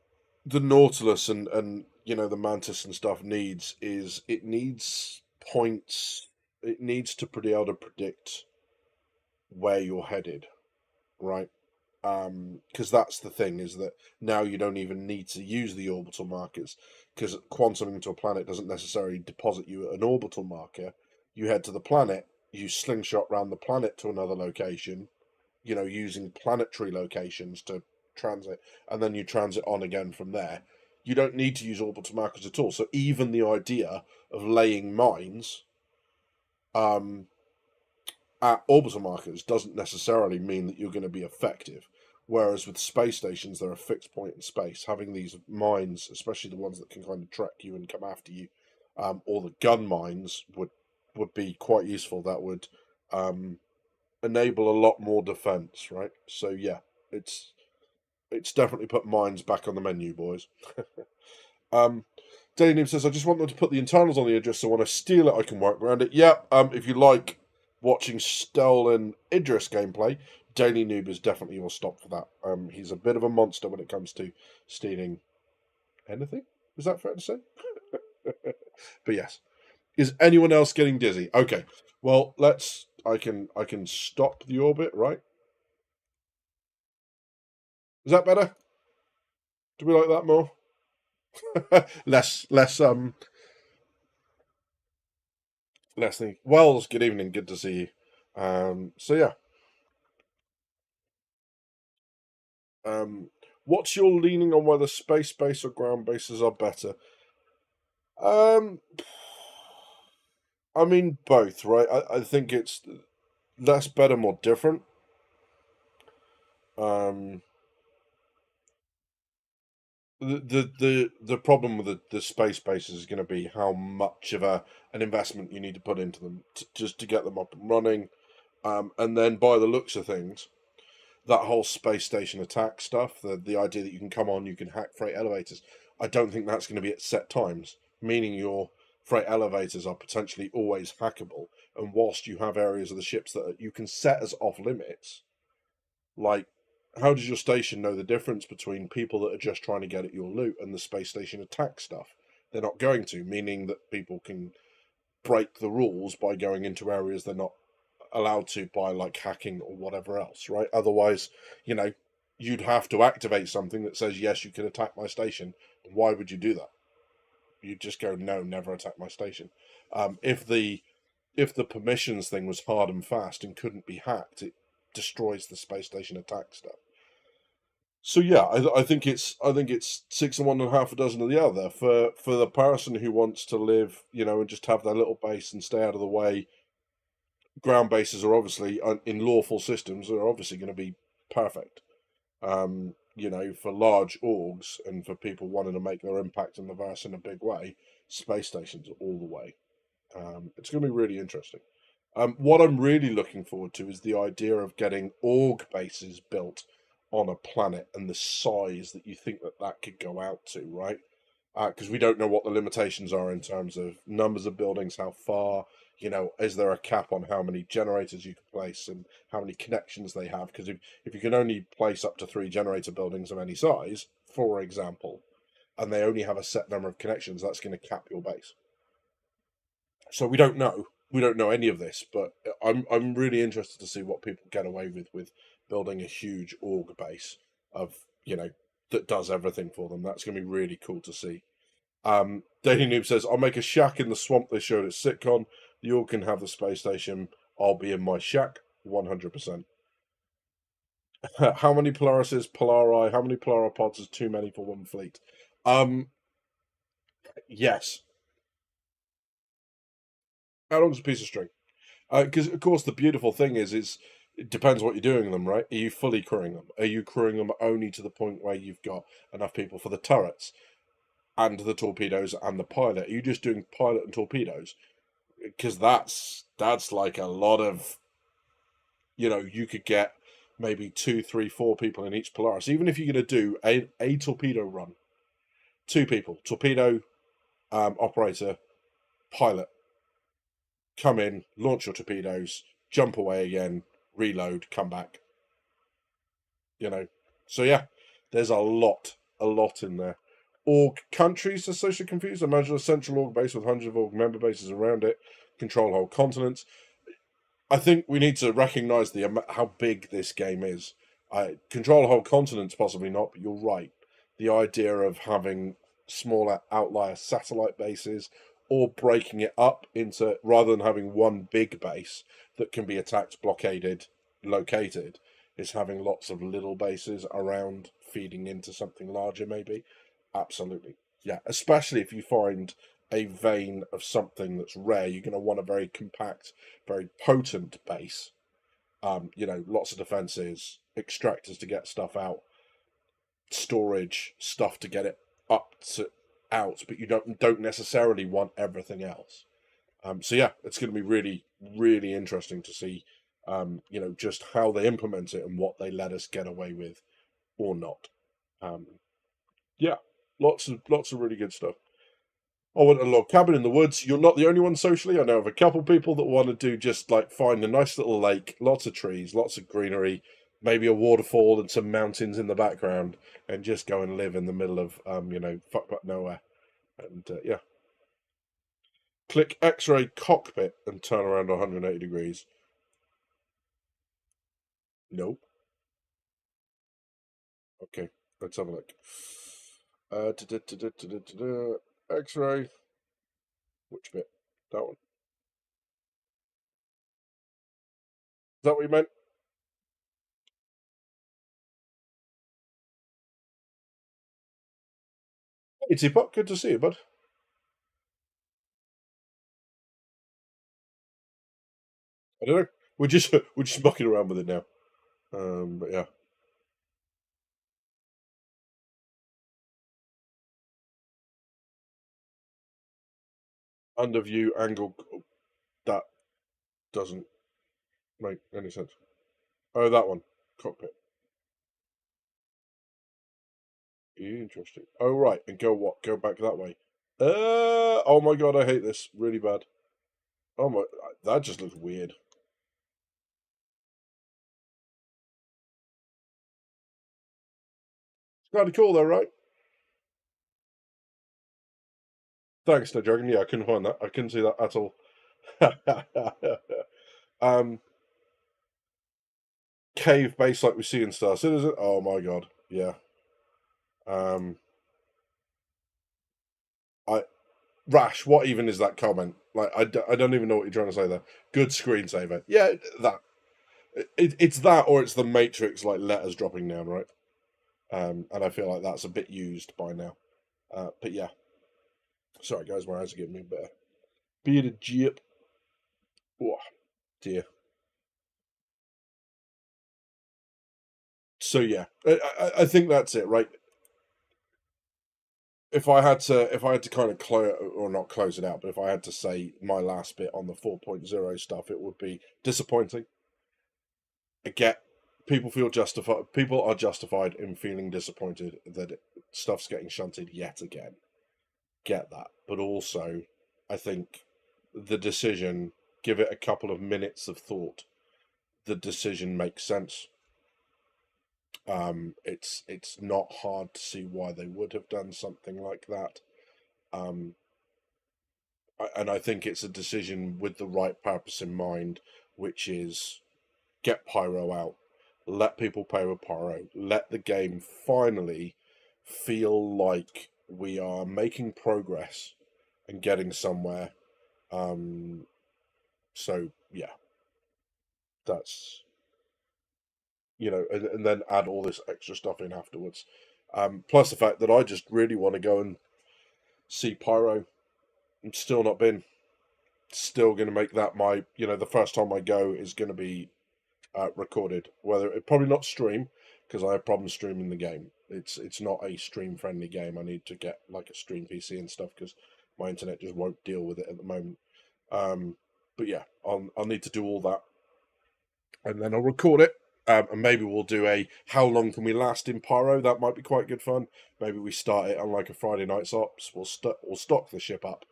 the Nautilus and the Mantis and stuff needs is it needs points. It needs to be able to predict where you're headed, right? Because that's the thing is that now you don't even need to use the orbital markers because quantuming to a planet doesn't necessarily deposit you at an orbital marker. You head to the planet, you slingshot around the planet to another location, using planetary locations to transit, and then you transit on again from there. You don't need to use orbital markers at all. So even the idea of laying mines um, at orbital markers doesn't necessarily mean that you're going to be effective. Whereas with space stations, they're a fixed point in space. Having these mines, especially the ones that can kind of track you and come after you, or the gun mines would be quite useful. That would um, enable a lot more defense, right? So yeah, it's definitely put mines back on the menu, boys. um, Daily Noob says, I just want them to put the internals on the Idris so when I steal it, I can work around it. Yeah, if you like watching stolen Idris gameplay, Daily Noob is definitely your stop for that. He's a bit of a monster when it comes to stealing anything. Is that fair to say? But yes. Is anyone else getting dizzy? Okay. Well, I can stop the orbit, right? Is that better? Do we like that more? less than Wells, good evening, good to see you. So yeah. Um what's your leaning on whether space base or ground bases are better? Um I mean both, right? I think it's less better, more different. Um the problem with the space bases is going to be how much of an investment you need to put into them just to get them up and running. And then by the looks of things, that whole space station attack stuff, the idea that you can come on, you can hack freight elevators, I don't think that's going to be at set times, meaning your freight elevators are potentially always hackable. And whilst you have areas of the ships that you can set as off limits, like how does your station know the difference between people that are just trying to get at your loot and the space station attack stuff? They're not going to, meaning that people can break the rules by going into areas they're not allowed to by like hacking or whatever else, right? Otherwise, you know, you'd have to activate something that says yes, you can attack my station. Why would you do that? You'd just go no, never attack my station. If the permissions thing was hard and fast and couldn't be hacked, it destroys the space station attack stuff. So yeah, I think it's six and one and half a dozen of the other for the person who wants to live, and just have their little base and stay out of the way. Ground bases are obviously in lawful systems are obviously going to be perfect. For large orgs and for people wanting to make their impact in the verse in a big way, space stations are all the way. It's going to be really interesting. What I'm really looking forward to is the idea of getting org bases built on a planet and the size that you think that that could go out to, right? Because we don't know what the limitations are in terms of numbers of buildings, how far, is there a cap on how many generators you can place and how many connections they have? Because if you can only place up to 3 generator buildings of any size, for example, and they only have a set number of connections, that's going to cap your base. So we don't know. We don't know any of this, but I'm really interested to see what people get away with building a huge org base of that does everything for them. That's going to be really cool to see. Daily Noob says, I'll make a shack in the swamp they showed at SitCon. The org can have the space station. I'll be in my shack 100%. How many Polarises, Polari, how many Polaropods is too many for one fleet? Yes. How long's a piece of string? Because, of course, the beautiful thing is it depends what you're doing with them, right? Are you fully crewing them? Are you crewing them only to the point where you've got enough people for the turrets and the torpedoes and the pilot? Are you just doing pilot and torpedoes? Because that's like a lot of, you could get maybe 2, 3, 4 people in each Polaris. Even if you're going to do a torpedo run, 2 people, torpedo, operator, pilot, come in, launch your torpedoes, jump away again, reload, come back. So yeah, there's a lot in there. Org countries are socially confused. Imagine a central org base with hundreds of org member bases around it, control whole continents. I think we need to recognise how big this game is. Control whole continents, possibly not, but you're right. The idea of having smaller outlier satellite bases or breaking it up into, rather than having one big base that can be attacked, blockaded, located, is having lots of little bases around feeding into something larger, maybe. Absolutely. Yeah, especially if you find a vein of something that's rare, you're going to want a very compact, very potent base. Lots of defenses, extractors to get stuff out, storage stuff to get it out, but you don't necessarily want everything else. So yeah, it's going to be really, really interesting to see, just how they implement it and what they let us get away with or not. Yeah, lots of really good stuff. I want a log cabin in the woods. You're not the only one socially. I know of a couple people that want to do just like find a nice little lake, lots of trees, lots of greenery, maybe a waterfall and some mountains in the background, and just go and live in the middle of fuck but nowhere. And yeah, click X-ray cockpit and turn around 180 degrees. Nope. Okay, let's have a look. X-ray. Which bit? That one. Is that what you meant? Hey, Teapot, good to see you, bud. I don't know. We're just mucking around with it now. But yeah. Under view angle. That doesn't make any sense. Oh, that one. Cockpit. Interesting. Oh, right. And go what? Go back that way. Oh my god, I hate this. Really bad. Oh my, that just looks weird. It's kind of cool though, right? Thanks, No Dragon. Yeah, I couldn't find that. I couldn't see that at all. um, Cave base like we see in Star Citizen. Oh my god. Yeah. Um, I Rash, what even is that comment? Like, I don't even know what you're trying to say there. Good screensaver. Yeah, that. It's that, or it's the Matrix, like, letters dropping down, right? And I feel like that's a bit used by now. But yeah. Sorry, guys, my eyes are getting me a bit of bearded jip. Oh, dear. So yeah, I think that's it, right? If I had to kind of close or not close it out, but if I had to say my last bit on the 4.0 stuff, it would be disappointing. I get people feel justified. People are justified in feeling disappointed that stuff's getting shunted yet again. Get that, but also, I think the decision. Give it a couple of minutes of thought. The decision makes sense. It's not hard to see why they would have done something like that. Um, and I think it's a decision with the right purpose in mind, which is get pyro out, let people play with pyro, let the game finally feel like we are making progress and getting somewhere. Um, so yeah, that's and then add all this extra stuff in afterwards. Plus the fact that I just really want to go and see pyro. I'm still not been. Still going to make that my the first time I go is going to be recorded. Whether it probably not stream because I have problems streaming the game. It's not a stream friendly game. I need to get like a stream PC and stuff because my internet just won't deal with it at the moment. But yeah, I'll need to do all that, and then I'll record it. And maybe we'll do a how long can we last in pyro. That might be quite good fun. Maybe we start it on like a Friday night's ops. We'll stock the ship up,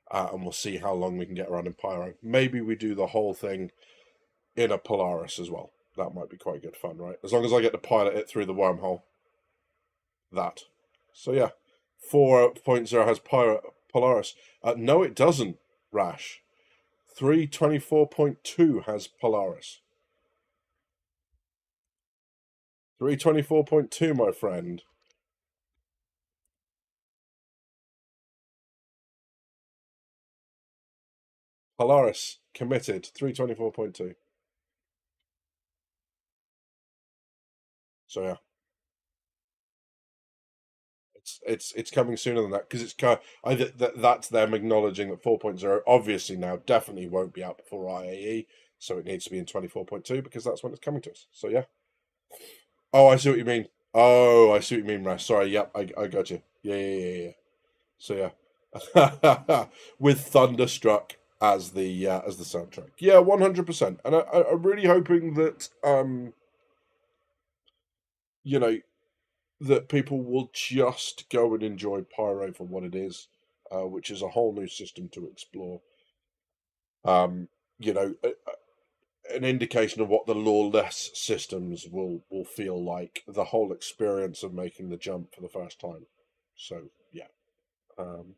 and we'll see how long we can get around in pyro. Maybe we do the whole thing in a Polaris as well. That might be quite good fun, right? As long as I get to pilot it through the wormhole. That. So yeah, 4.0 has Polaris. No, it doesn't, Rash. 324.2 has Polaris. 324.2, my friend. Polaris, committed. 324.2. So yeah. It's coming sooner than that because it's that's them acknowledging that 4.0 obviously now definitely won't be out before IAE, so it needs to be in 24.2 because that's when it's coming to us. So yeah. Oh, I see what you mean. Oh, I see what you mean, Rash. Sorry. Yep, I got you. Yeah. So yeah, with Thunderstruck as the soundtrack. Yeah, 100%. And I'm really hoping that you know that people will just go and enjoy Pyro for what it is, which is a whole new system to explore. Um, you know, an indication of what the lawless systems will feel like. The whole experience of making the jump for the first time. So yeah. Um,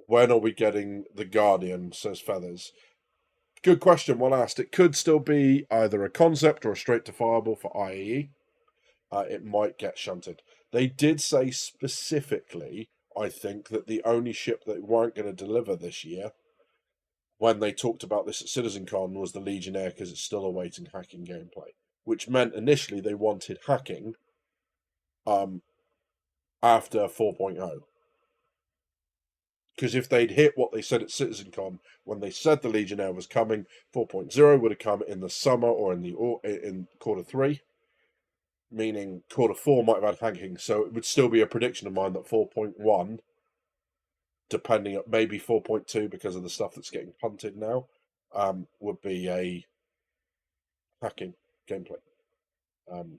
when are we getting the Guardian? Says Feathers. Good question. Well asked. It could still be either a concept or a straight to fireball for IAE. It might get shunted. They did say specifically, I think, that the only ship that weren't going to deliver this year, when they talked about this at CitizenCon, was the Legionnaire because it's still awaiting hacking gameplay, which meant initially they wanted hacking um, after 4.0. Because if they'd hit what they said at CitizenCon when they said the Legionnaire was coming, 4.0 would have come in the summer or in quarter three, meaning quarter four might have had hacking. So it would still be a prediction of mine that 4.1, depending on maybe 4.2 because of the stuff that's getting punted now, would be a hacking gameplay,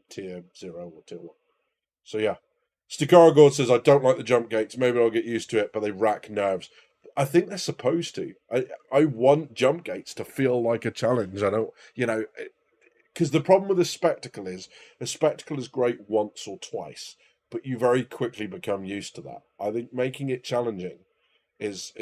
tier 0 or tier 1. So yeah. Stikara God says, I don't like the jump gates. Maybe I'll get used to it, but they rack nerves. I think they're supposed to. I want jump gates to feel like a challenge. I don't, because the problem with a spectacle is great once or twice, but you very quickly become used to that. I think making it challenging is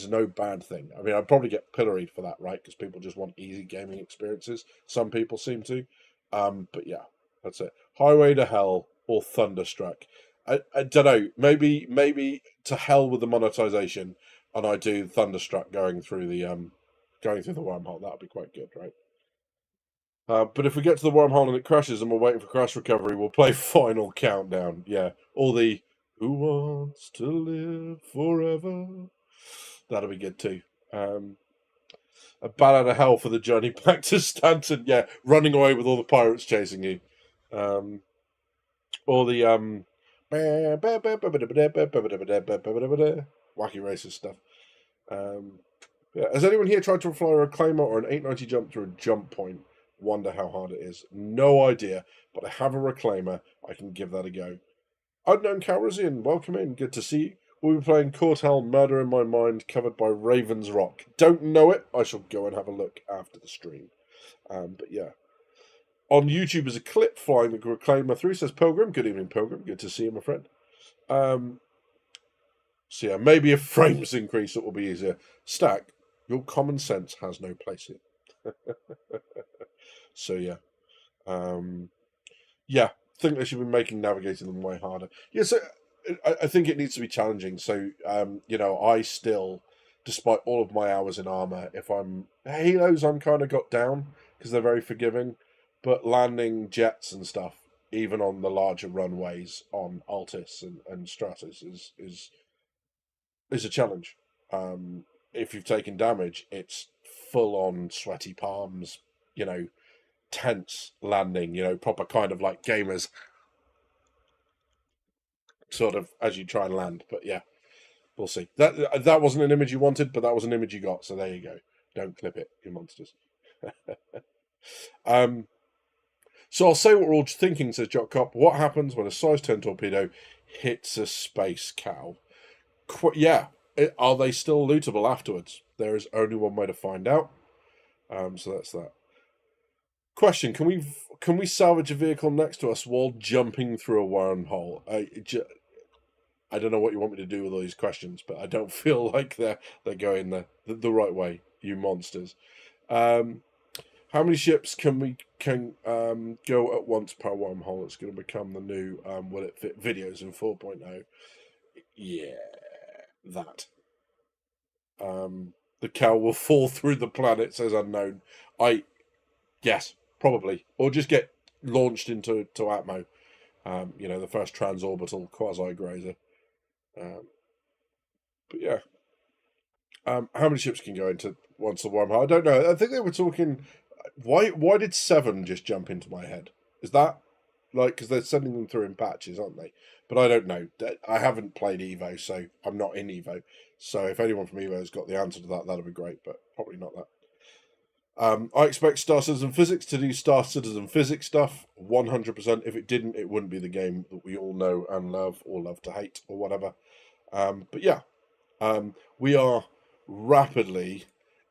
no bad thing. I mean, I'd probably get pilloried for that, right? Because people just want easy gaming experiences. Some people seem to. But yeah, that's it. Highway to Hell or Thunderstruck. I don't know. Maybe to hell with the monetization, and I do Thunderstruck going through the wormhole. That'd be quite good, right? But if we get to the wormhole and it crashes and we're waiting for crash recovery, we'll play Final Countdown. Yeah, all the Who Wants to Live Forever. That'll be good too. A bat out of hell for the journey back to Stanton. Yeah, running away with all the pirates chasing you. Or the wacky racist stuff. Yeah. Has anyone here tried to fly a reclaimer or an 890 jump through a jump point? Wonder how hard it is. No idea, but I have a reclaimer. I can give that a go. Unknown Calrissian, welcome in. Good to see you. We'll be playing Cortel Murder in My Mind, covered by Raven's Rock. Don't know it. I shall go and have a look after the stream. But yeah. On YouTube is a clip flying the reclaimer through. Says Pilgrim. Good evening, Pilgrim. Good to see you, my friend. So yeah, maybe if frames increase, it will be easier. Stack, your common sense has no place here. So yeah, yeah, I think they should be making navigating them way harder. Yeah, so I think it needs to be challenging. So I still, despite all of my hours in armor, if I'm Halos, I'm kind of got down because they're very forgiving, but landing jets and stuff, even on the larger runways on Altis and Stratus, is a challenge. If you've taken damage, it's full on sweaty palms, tense landing, proper kind of like gamers sort of as you try and land. But yeah, we'll see. That wasn't an image you wanted, but that was an image you got. So there you go. Don't clip it, you monsters. So I'll say what we're all thinking, says Jock Cop. What happens when a size 10 torpedo hits a space cow? Yeah. Are they still lootable afterwards? There is only one way to find out. So that's that. Question: Can we salvage a vehicle next to us while jumping through a wormhole? I don't know what you want me to do with all these questions, but I don't feel like they're going the right way. You monsters. How many ships can go at once per wormhole? It's going to become the new will it fit videos in 4.0? Yeah, that. The cow will fall through the planet, says Unknown. Yes, probably. Or just get launched into Atmo. The first transorbital quasi-grazer. But yeah. How many ships can go into once the wormhole? I don't know. I think they were talking... Why did 7 just jump into my head? Is that... because they're sending them through in patches, aren't they? But I don't know. I haven't played Evo, so I'm not in Evo. So if anyone from Evo has got the answer to that, that'd be great, but probably not that. I expect Star Citizen Physics to do Star Citizen Physics stuff 100%. If it didn't, it wouldn't be the game that we all know and love, or love to hate, or whatever. But yeah, we are rapidly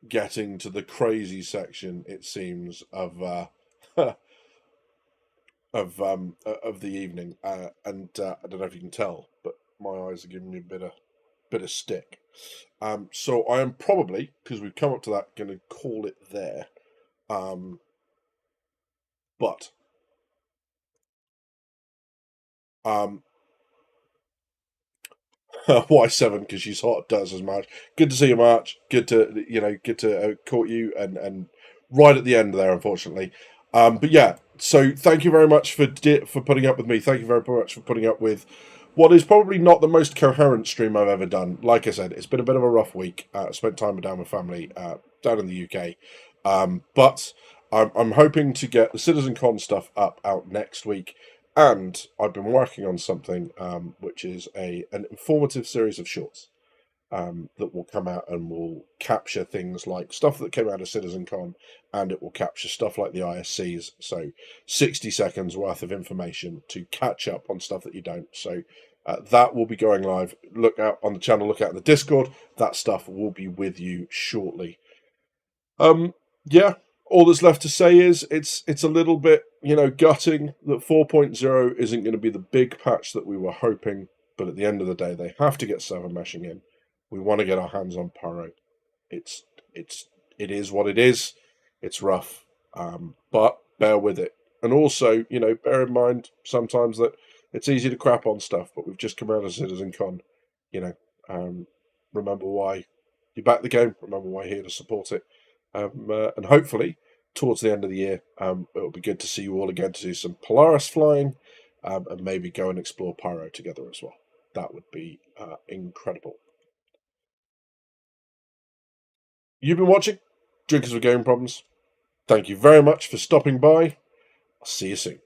getting to the crazy section, it seems, of of the evening, and I don't know if you can tell, but my eyes are giving me a bit of stick. So I am probably, because we've come up to that, going to call it there. But why 7? Because she's hot, does as much. Good to see you, March. Good to caught you and right at the end there, unfortunately. But yeah, so thank you very much for putting up with me. Thank you very much for putting up with what is probably not the most coherent stream I've ever done. Like I said, it's been a bit of a rough week. I spent time down with family down in the UK. But I'm hoping to get the CitizenCon stuff out next week. And I've been working on something which is an informative series of shorts that will come out and will capture things like stuff that came out of CitizenCon, and it will capture stuff like the ISCs. So 60 seconds worth of information to catch up on stuff that you don't. So that will be going live. Look out on the channel, look out in the Discord. That stuff will be with you shortly. Yeah, all that's left to say is it's a little bit, gutting that 4.0 isn't going to be the big patch that we were hoping, but at the end of the day, they have to get server meshing in. We want to get our hands on Pyro. It is what it is. It's rough, but bear with it. And also, bear in mind sometimes that it's easy to crap on stuff, but we've just come out of CitizenCon. Remember why you back the game. Remember why you're here to support it. And hopefully, towards the end of the year, it'll be good to see you all again to do some Polaris flying, and maybe go and explore Pyro together as well. That would be incredible. You've been watching Drinkers with Gaming Problems. Thank you very much for stopping by. I'll see you soon.